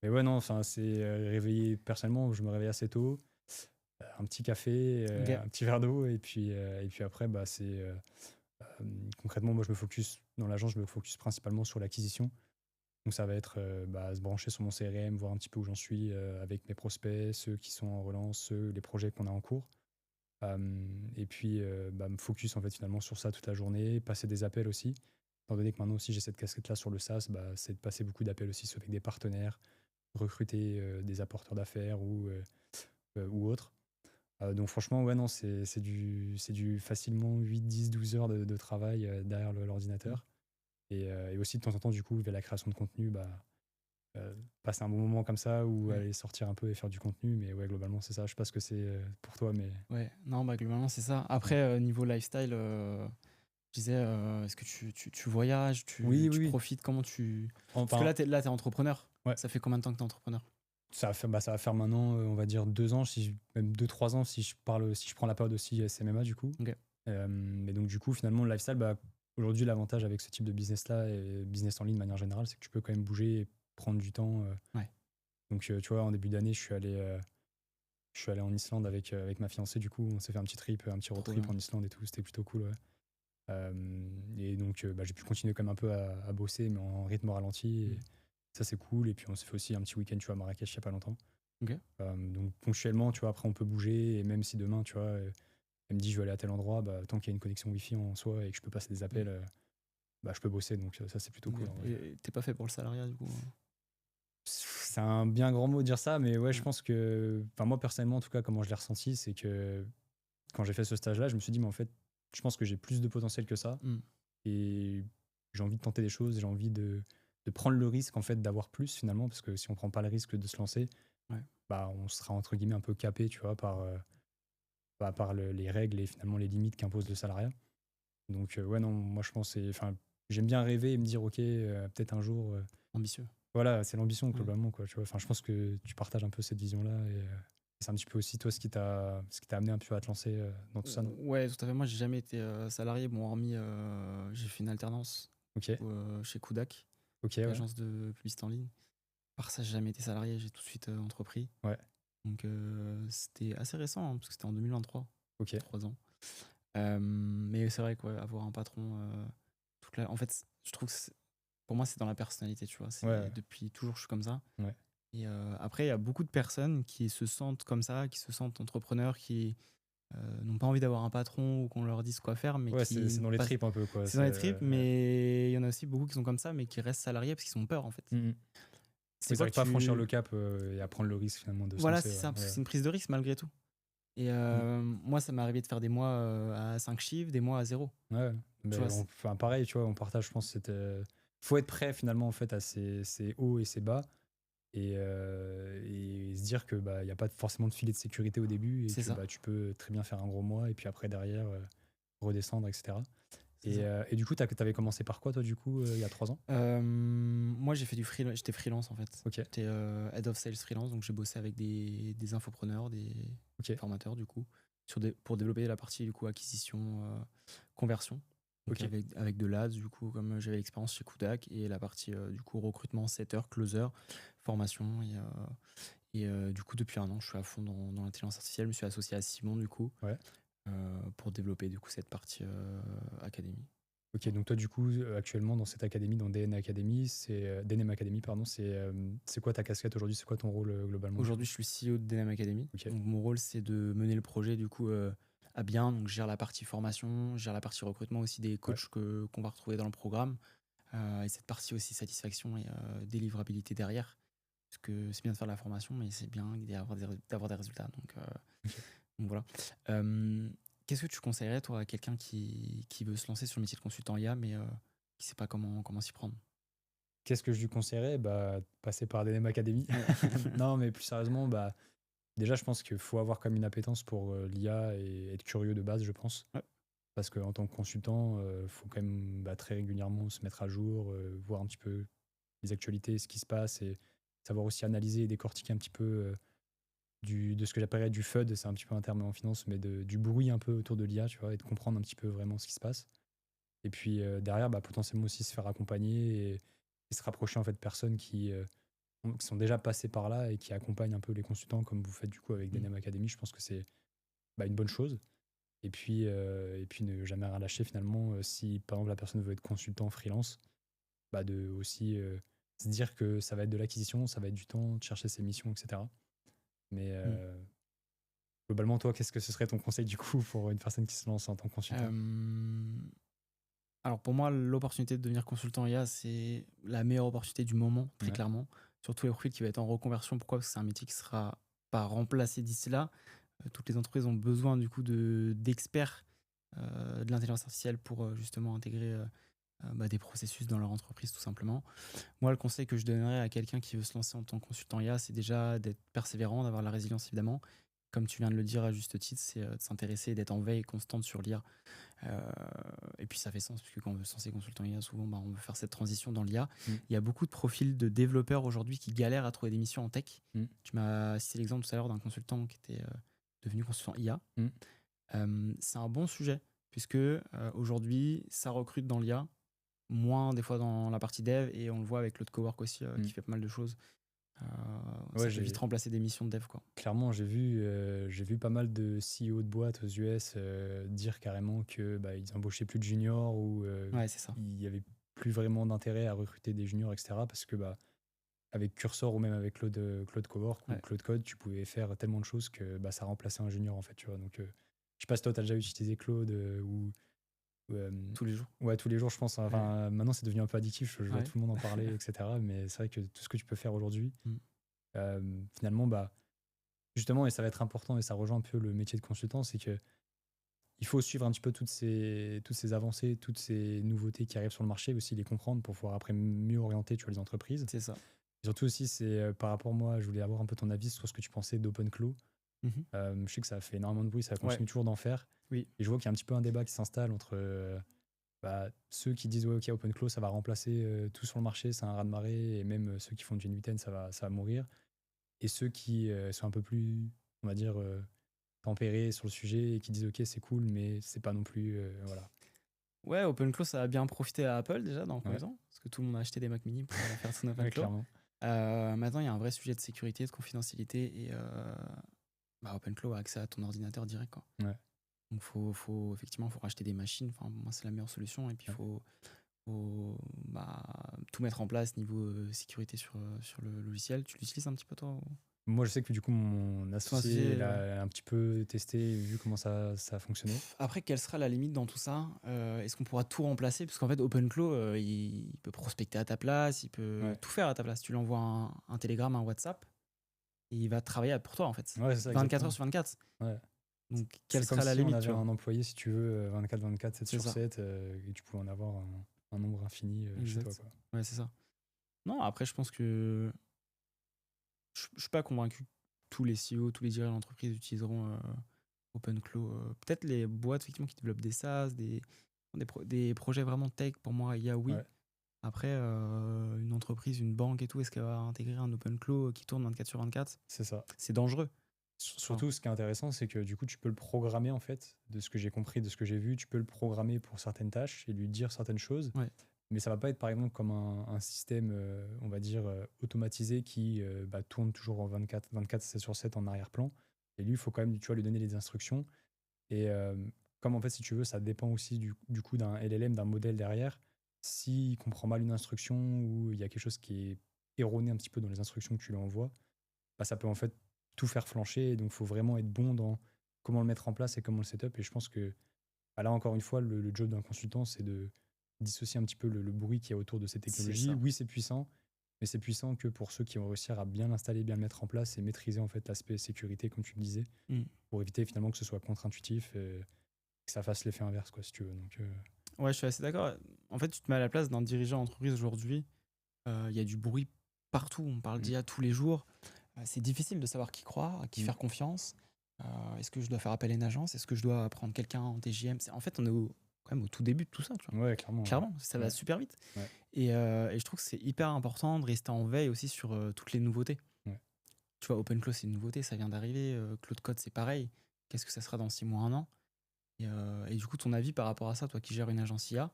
ouais, non, enfin, c'est réveillé personnellement, je me réveille assez tôt, un petit café, Ok. un petit verre d'eau, et puis après, concrètement, moi, je me focus dans l'agence, je me focus principalement sur l'acquisition. Donc ça va être se brancher sur mon CRM, voir un petit peu où j'en suis avec mes prospects, ceux qui sont en relance, les projets qu'on a en cours. Et puis me focus en fait finalement sur ça toute la journée, passer des appels aussi. Étant donné que maintenant aussi j'ai cette casquette-là sur le SaaS, c'est de passer beaucoup d'appels aussi avec des partenaires, recruter des apporteurs d'affaires ou autres. Donc franchement, ouais, non, c'est du facilement 8, 10, 12 heures de travail derrière Mm. l'ordinateur. Et aussi de temps en temps, du coup, via la création de contenu, euh, passer un bon moment comme ça ou Ouais. aller sortir un peu et faire du contenu. Mais ouais, globalement, c'est ça. Je sais pas ce que c'est pour toi, mais Ouais. Non, globalement, c'est ça. Après, ouais. niveau lifestyle, je disais, est-ce que tu voyages, Oui, oui, tu oui. profites, comment tu... Parce que Enfin, t'es entrepreneur. ouais. Ça fait combien de temps que t'es entrepreneur? Ça va faire maintenant, on va dire 2 ans, même 2, 3 ans, si je prends la période aussi SMMA, du coup. Ok. Mais donc, du coup, finalement, le lifestyle, aujourd'hui, l'avantage avec ce type de business-là et business en ligne de manière générale, c'est que tu peux quand même bouger et prendre du temps. Ouais. Donc, tu vois, en début d'année, je suis allé en Islande avec ma fiancée, du coup, on s'est fait un petit road Trop trip bien. en Islande et tout, c'était plutôt cool, ouais. Et donc, j'ai pu continuer quand même un peu à bosser, mais en rythme ralenti. Et Mm. ça, c'est cool. Et puis, on s'est fait aussi un petit week-end, tu vois, à Marrakech il n'y a pas longtemps. Ok. Donc, ponctuellement, tu vois, après, on peut bouger. Et même si demain, tu vois, elle me dit, je vais aller à tel endroit, tant qu'il y a une connexion Wi-Fi en soi et que je peux passer des Mm. appels, je peux bosser. Donc, ça, c'est plutôt Ok. cool, en vrai. Et t'es pas fait pour le salariat, du coup? C'est un bien grand mot de dire ça, mais ouais, je Ouais. pense que, enfin, moi, personnellement, en tout cas, comment je l'ai ressenti, c'est que quand j'ai fait ce stage-là, je me suis dit, mais en fait, je pense que j'ai plus de potentiel que ça. Mm. Et j'ai envie de tenter des choses, j'ai envie de prendre le risque en fait d'avoir plus finalement, parce que si on prend pas le risque de se lancer, Ouais. on sera entre guillemets un peu capé, tu vois, par les règles et finalement les limites qu'impose le salariat. Donc ouais, non, moi je pense, enfin, j'aime bien rêver et me dire, ok, peut-être un jour, Ambitieux. voilà, c'est l'ambition Ouais. globalement, quoi, tu vois. Enfin, je pense que tu partages un peu cette vision-là et c'est un petit peu aussi toi ce qui t'a amené un peu à te lancer dans tout ça, non? Ouais, tout à fait. Moi, j'ai jamais été salarié. Bon, hormis, j'ai fait une alternance Ok, chez Kudak, ok, ouais, l'agence de publicité en ligne. Par ça, j'ai jamais été salarié. J'ai tout de suite entrepris. ouais, Donc, c'était assez récent, hein, parce que c'était en 2023, ok, 3 ans. Mais c'est vrai quoi, avoir un patron, en fait, je trouve que pour moi, c'est dans la personnalité, tu vois. ouais, Depuis toujours, je suis comme ça. ouais, Et après, il y a beaucoup de personnes qui se sentent comme ça, qui se sentent entrepreneurs, qui n'ont pas envie d'avoir un patron ou qu'on leur dise quoi faire, mais Ouais, c'est qui dans les passent. tripes un peu, quoi. C'est dans C'est, les tripes, ouais. mais il y en a aussi beaucoup qui sont comme ça, mais qui restent salariés parce qu'ils ont peur en fait. Mm, mm. C'est Oui, ils quoi n'arrivent que pas à franchir le tu. cap et à prendre le risque finalement de se Voilà, lancer. c'est Ouais, ça, parce que ouais. c'est une prise de risque malgré tout. Et Mm. moi, ça m'est arrivé de faire des mois à 5 chiffres, des mois à zéro. Ouais, Tu mais vois, enfin, pareil, tu vois, on partage, je pense, faut être prêt finalement en fait à ces hauts et ces bas et se dire que bah il y a pas forcément de filet de sécurité au début et c'est que ça, bah tu peux très bien faire un gros mois et puis après derrière redescendre, etc. c'est ça. Et du coup, t'avais commencé par quoi toi du coup il y a 3 ans? Moi, j'ai fait du freelance, j'étais freelance en fait. Ok, J'étais head of sales freelance, donc j'ai bossé avec des infopreneurs, des ok, formateurs du coup, pour développer la partie du coup acquisition, conversion. Donc ok, avec de l'ADS, du coup, comme j'avais l'expérience chez Kudak, et la partie du coup recrutement, setter, closer, formation. Et du coup, depuis un an, je suis à fond dans l'intelligence artificielle. Je me suis associé à Simon du coup, ouais. pour développer du coup cette partie académie. Ok, donc toi du coup actuellement dans cette académie, dans DN Academy, DNM Academy, pardon, c'est quoi ta casquette aujourd'hui? C'est quoi ton rôle globalement du coup? Aujourd'hui, je suis CEO de Dynam Academy. Ok, Donc, mon rôle, c'est de mener le projet du coup à bien. Donc, je gère la partie formation, je gère la partie recrutement aussi des ouais, coachs qu'on va retrouver dans le programme. Et cette partie aussi satisfaction et délivrabilité derrière. Parce que c'est bien de faire de la formation, mais c'est bien d'avoir des résultats. ok. Donc voilà. Qu'est-ce que tu conseillerais, toi, à quelqu'un qui veut se lancer sur le métier de consultant IA, mais qui ne sait pas comment s'y prendre? Qu'est-ce que je lui conseillerais? Bah, passer par DNM Academy. Ouais. Non, mais plus sérieusement, bah, déjà, je pense qu'il faut avoir comme une appétence pour l'IA et être curieux de base, je pense. Ouais. Parce qu'en tant que consultant, il faut quand même bah, très régulièrement se mettre à jour, voir un petit peu les actualités, ce qui se passe et savoir aussi analyser et décortiquer un petit peu de ce que j'appellerais du FUD, c'est un petit peu un terme en finance, mais du bruit un peu autour de l'IA, tu vois, et de comprendre un petit peu vraiment ce qui se passe. Et puis derrière, bah, potentiellement aussi se faire accompagner et se rapprocher en fait de personnes qui sont déjà passées par là et qui accompagnent un peu les consultants comme vous faites du coup avec Mm. DNM Academy. Je pense que c'est bah, une bonne chose. Et puis ne jamais rien lâcher finalement si par exemple la personne veut être consultant freelance, bah, de aussi se dire que ça va être de l'acquisition, ça va être du temps, de chercher ses missions, etc. Mais Mm. globalement, toi, qu'est-ce que ce serait ton conseil du coup pour une personne qui se lance en tant que consultant? Euh, Alors pour moi, l'opportunité de devenir consultant IA, c'est la meilleure opportunité du moment, très Ouais, clairement. Surtout les profils qui vont être en reconversion. Pourquoi? Parce que c'est un métier qui sera pas remplacé d'ici là. Toutes les entreprises ont besoin du coup d'experts de l'intelligence artificielle pour justement intégrer des processus dans leur entreprise tout simplement. Moi, le conseil que je donnerais à quelqu'un qui veut se lancer en tant que consultant IA, c'est déjà d'être persévérant, d'avoir la résilience évidemment. Comme tu viens de le dire à juste titre, c'est de s'intéresser et d'être en veille constante sur l'IA. Euh, et puis ça fait sens, puisque quand on veut se lancer consultant IA, souvent on veut faire cette transition dans l'IA. mm, Il y a beaucoup de profils de développeurs aujourd'hui qui galèrent à trouver des missions en tech. mm, Tu m'as cité l'exemple tout à l'heure d'un consultant qui était devenu consultant IA. mm. C'est un bon sujet, puisque aujourd'hui, ça recrute dans l'IA, moins des fois dans la partie dev, et on le voit avec Claude Cowork aussi, Mm. qui fait pas mal de choses. Euh, Ouais, Ça peut vite remplacer des missions de dev, quoi. clairement, j'ai vu pas mal de CEO de boîtes aux US dire carrément que bah, ils embauchaient plus de juniors ou Ouais, c'est ça. il y avait plus vraiment d'intérêt à recruter des juniors, etc. Parce que bah, avec Cursor ou même avec Claude Cowork ou Ouais. Claude Code, tu pouvais faire tellement de choses que bah, ça remplaçait un junior en fait, tu vois. Donc, je sais pas si toi, tu as déjà utilisé Claude ou, Tous les jours. ouais, tous les jours, je pense. Ouais. Enfin, maintenant, c'est devenu un peu addictif. Je vois Ouais. tout le monde en parler, etc. Mais c'est vrai que tout ce que tu peux faire aujourd'hui, Mm. finalement, bah, justement, et ça va être important et ça rejoint un peu le métier de consultant, c'est que il faut suivre un petit peu toutes ces avancées, toutes ces nouveautés qui arrivent sur le marché, aussi les comprendre pour pouvoir après mieux orienter, tu vois, les entreprises. C'est ça. Et surtout aussi, c'est par rapport, moi, je voulais avoir un peu ton avis sur ce que tu pensais d'OpenClaw. Mhm. Je sais que ça a fait énormément de bruit, ça Ouais. continue toujours d'en faire. Oui. Et je vois qu'il y a un petit peu un débat qui s'installe entre bah, ceux qui disent ouais, ok, OpenClaw, ça va remplacer tout sur le marché, c'est un raz-de-marée, et même ceux qui font du Gen 8, ça va mourir. Et ceux qui sont un peu plus, on va dire, tempérés sur le sujet et qui disent ok, c'est cool, mais c'est pas non plus. Voilà. Ouais, OpenClaw, ça a bien profité à Apple déjà dans le premier Ouais, temps, parce que tout le monde a acheté des Mac mini pour faire son ouais, OpenClaw. clairement. Maintenant, il y a un vrai sujet de sécurité, de confidentialité, et OpenClaw a accès à ton ordinateur direct, quoi. Ouais, Donc, effectivement, faut racheter des machines. Enfin, moi, c'est la meilleure solution. Et puis, ouais. bah, tout mettre en place niveau sécurité sur le logiciel. Tu l'utilises un petit peu toi Moi, je sais que du coup, mon Ton associé, associé, il a un petit peu testé et vu comment ça fonctionnait. Après, quelle sera la limite dans tout ça? Est-ce qu'on pourra tout remplacer? Parce qu'en fait, OpenClaw, il peut prospecter à ta place, il peut Ouais, tout faire à ta place. Tu lui envoies un Telegram, un WhatsApp, et il va travailler pour toi, en fait. ouais, c'est ça, 24 heures exactement. sur 24. Ouais. Donc, quelle C'est comme sera la si on limite, tu avait vois? un employé, si tu veux, 24/24, 7 C'est sur ça, 7, et tu pouvais en avoir un nombre infini chez toi, exact. quoi. Ouais, c'est ça. Non, après, je pense que je suis pas convaincu que tous les CEO, tous les dirigeants d'entreprise utiliseront OpenClaw. Peut-être les boîtes, effectivement, qui développent des SaaS, des projets vraiment tech, pour moi, il y a oui. Ouais, Après, une entreprise, une banque et tout, est-ce qu'elle va intégrer un OpenClaw qui tourne 24 sur 24? c'est ça. C'est dangereux. Enfin, Surtout, ce qui est intéressant, c'est que du coup, tu peux le programmer, en fait, de ce que j'ai compris, de ce que j'ai vu, tu peux le programmer pour certaines tâches et lui dire certaines choses. ouais, Mais ça va pas être, par exemple, comme un système, on va dire, automatisé qui bah, tourne toujours en 24 7 sur 7 en arrière-plan. Et lui, il faut quand même, tu vois, lui donner les instructions. Et comme, en fait, si tu veux, ça dépend aussi du coup d'un LLM, d'un modèle derrière. S'il comprend mal une instruction ou il y a quelque chose qui est erroné un petit peu dans les instructions que tu lui envoies, bah, ça peut en fait tout faire flancher. Et donc, il faut vraiment être bon dans comment le mettre en place et comment le setup. Et je pense que bah, là, encore une fois, le job d'un consultant, c'est de dissocier un petit peu le bruit qu'il y a autour de ces c'est technologies. ça. Oui, c'est puissant, mais c'est puissant que pour ceux qui vont réussir à bien l'installer, bien le mettre en place et maîtriser en fait l'aspect sécurité, comme tu le disais, Mm. pour éviter finalement que ce soit contre-intuitif et que ça fasse l'effet inverse, quoi, si tu veux. Donc, Ouais, je suis assez d'accord. En fait, tu te mets à la place d'un dirigeant d'entreprise aujourd'hui. Il y a du bruit partout. On parle mm, d'IA tous les jours. C'est difficile de savoir qui croire, à qui mm, faire confiance. Est-ce que je dois faire appel à une agence? Est-ce que je dois prendre quelqu'un en TJM? En fait, on est quand même au tout début de tout ça, tu vois. ouais, clairement. Ouais. Clairement, ça va Ouais, super vite. ouais, Et je trouve que c'est hyper important de rester en veille aussi sur toutes les nouveautés. ouais. Tu vois, OpenClaw, c'est une nouveauté, ça vient d'arriver. Claude Code, c'est pareil. Qu'est-ce que ça sera dans 6 mois, un an? Et du coup, ton avis par rapport à ça, toi qui gères une agence IA,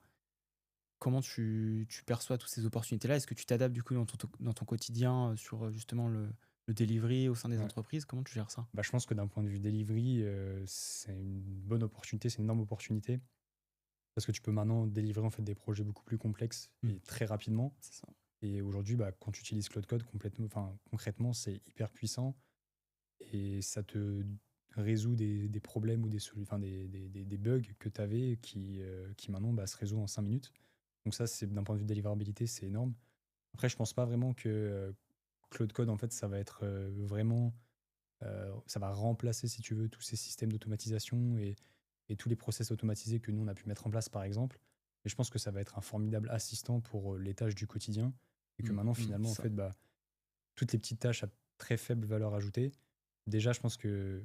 comment tu perçois toutes ces opportunités-là? Est-ce que tu t'adaptes du coup dans ton quotidien sur justement le delivery au sein des Ouais. entreprises? Comment tu gères ça? Bah, je pense que d'un point de vue delivery, c'est une bonne opportunité, c'est une énorme opportunité. Parce que tu peux maintenant délivrer en fait des projets beaucoup plus complexes Hmm, et très rapidement. c'est ça. Et aujourd'hui, bah, quand tu utilises Cloud Code, complètement, enfin, concrètement, c'est hyper puissant et ça te résout des problèmes ou enfin, des bugs que tu avais qui maintenant bah, se résout en 5 minutes. Donc ça, c'est d'un point de vue de délivrabilité, c'est énorme. Après, je pense pas vraiment que Cloud Code, en fait, ça va être vraiment, ça va remplacer, si tu veux, tous ces systèmes d'automatisation et tous les process automatisés que nous, on a pu mettre en place, par exemple. Et je pense que ça va être un formidable assistant pour les tâches du quotidien et que Hmm, maintenant, hmm, finalement, en ça. fait, bah, toutes les petites tâches à très faible valeur ajoutée, déjà, je pense que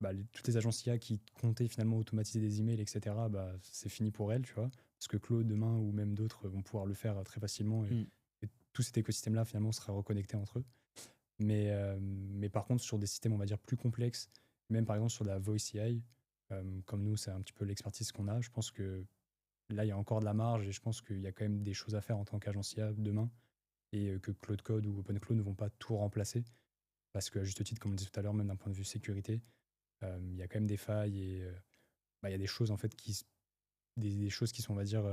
bah, toutes les agences IA qui comptaient finalement automatiser des emails, etc., bah, c'est fini pour elles, tu vois. Parce que Claude, demain, ou même d'autres vont pouvoir le faire très facilement Hmm. et tout cet écosystème-là, finalement, sera reconnecté entre eux. Mais par contre, sur des systèmes, on va dire, plus complexes, même par exemple sur de la voice AI, comme nous, c'est un petit peu l'expertise qu'on a, je pense que là, il y a encore de la marge et je pense qu'il y a quand même des choses à faire en tant qu'agence IA demain et que Claude Code ou OpenClaw ne vont pas tout remplacer. Parce qu'à juste titre, comme on disait tout à l'heure, même d'un point de vue sécurité, il y a quand même des failles et bah, il y a des choses en fait des choses qui sont, on va dire,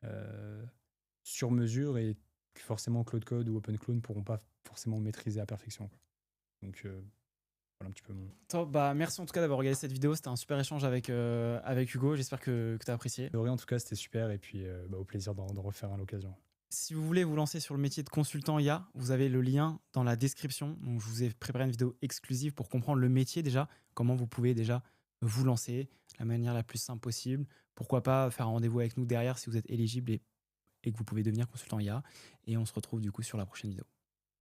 euh, sur mesure et que forcément Claude Code ou OpenClaw ne pourront pas forcément maîtriser à perfection, quoi. Donc voilà un petit peu mon. Top, bah, merci en tout cas d'avoir regardé cette vidéo. C'était un super échange avec Hugo. J'espère que tu as apprécié. De rien, en tout cas, c'était super et puis bah, au plaisir d'en refaire à l'occasion. Si vous voulez vous lancer sur le métier de consultant IA, vous avez le lien dans la description. Donc, je vous ai préparé une vidéo exclusive pour comprendre le métier déjà, comment vous pouvez déjà vous lancer de la manière la plus simple possible. Pourquoi pas faire un rendez-vous avec nous derrière si vous êtes éligible et que vous pouvez devenir consultant IA. Et on se retrouve du coup sur la prochaine vidéo.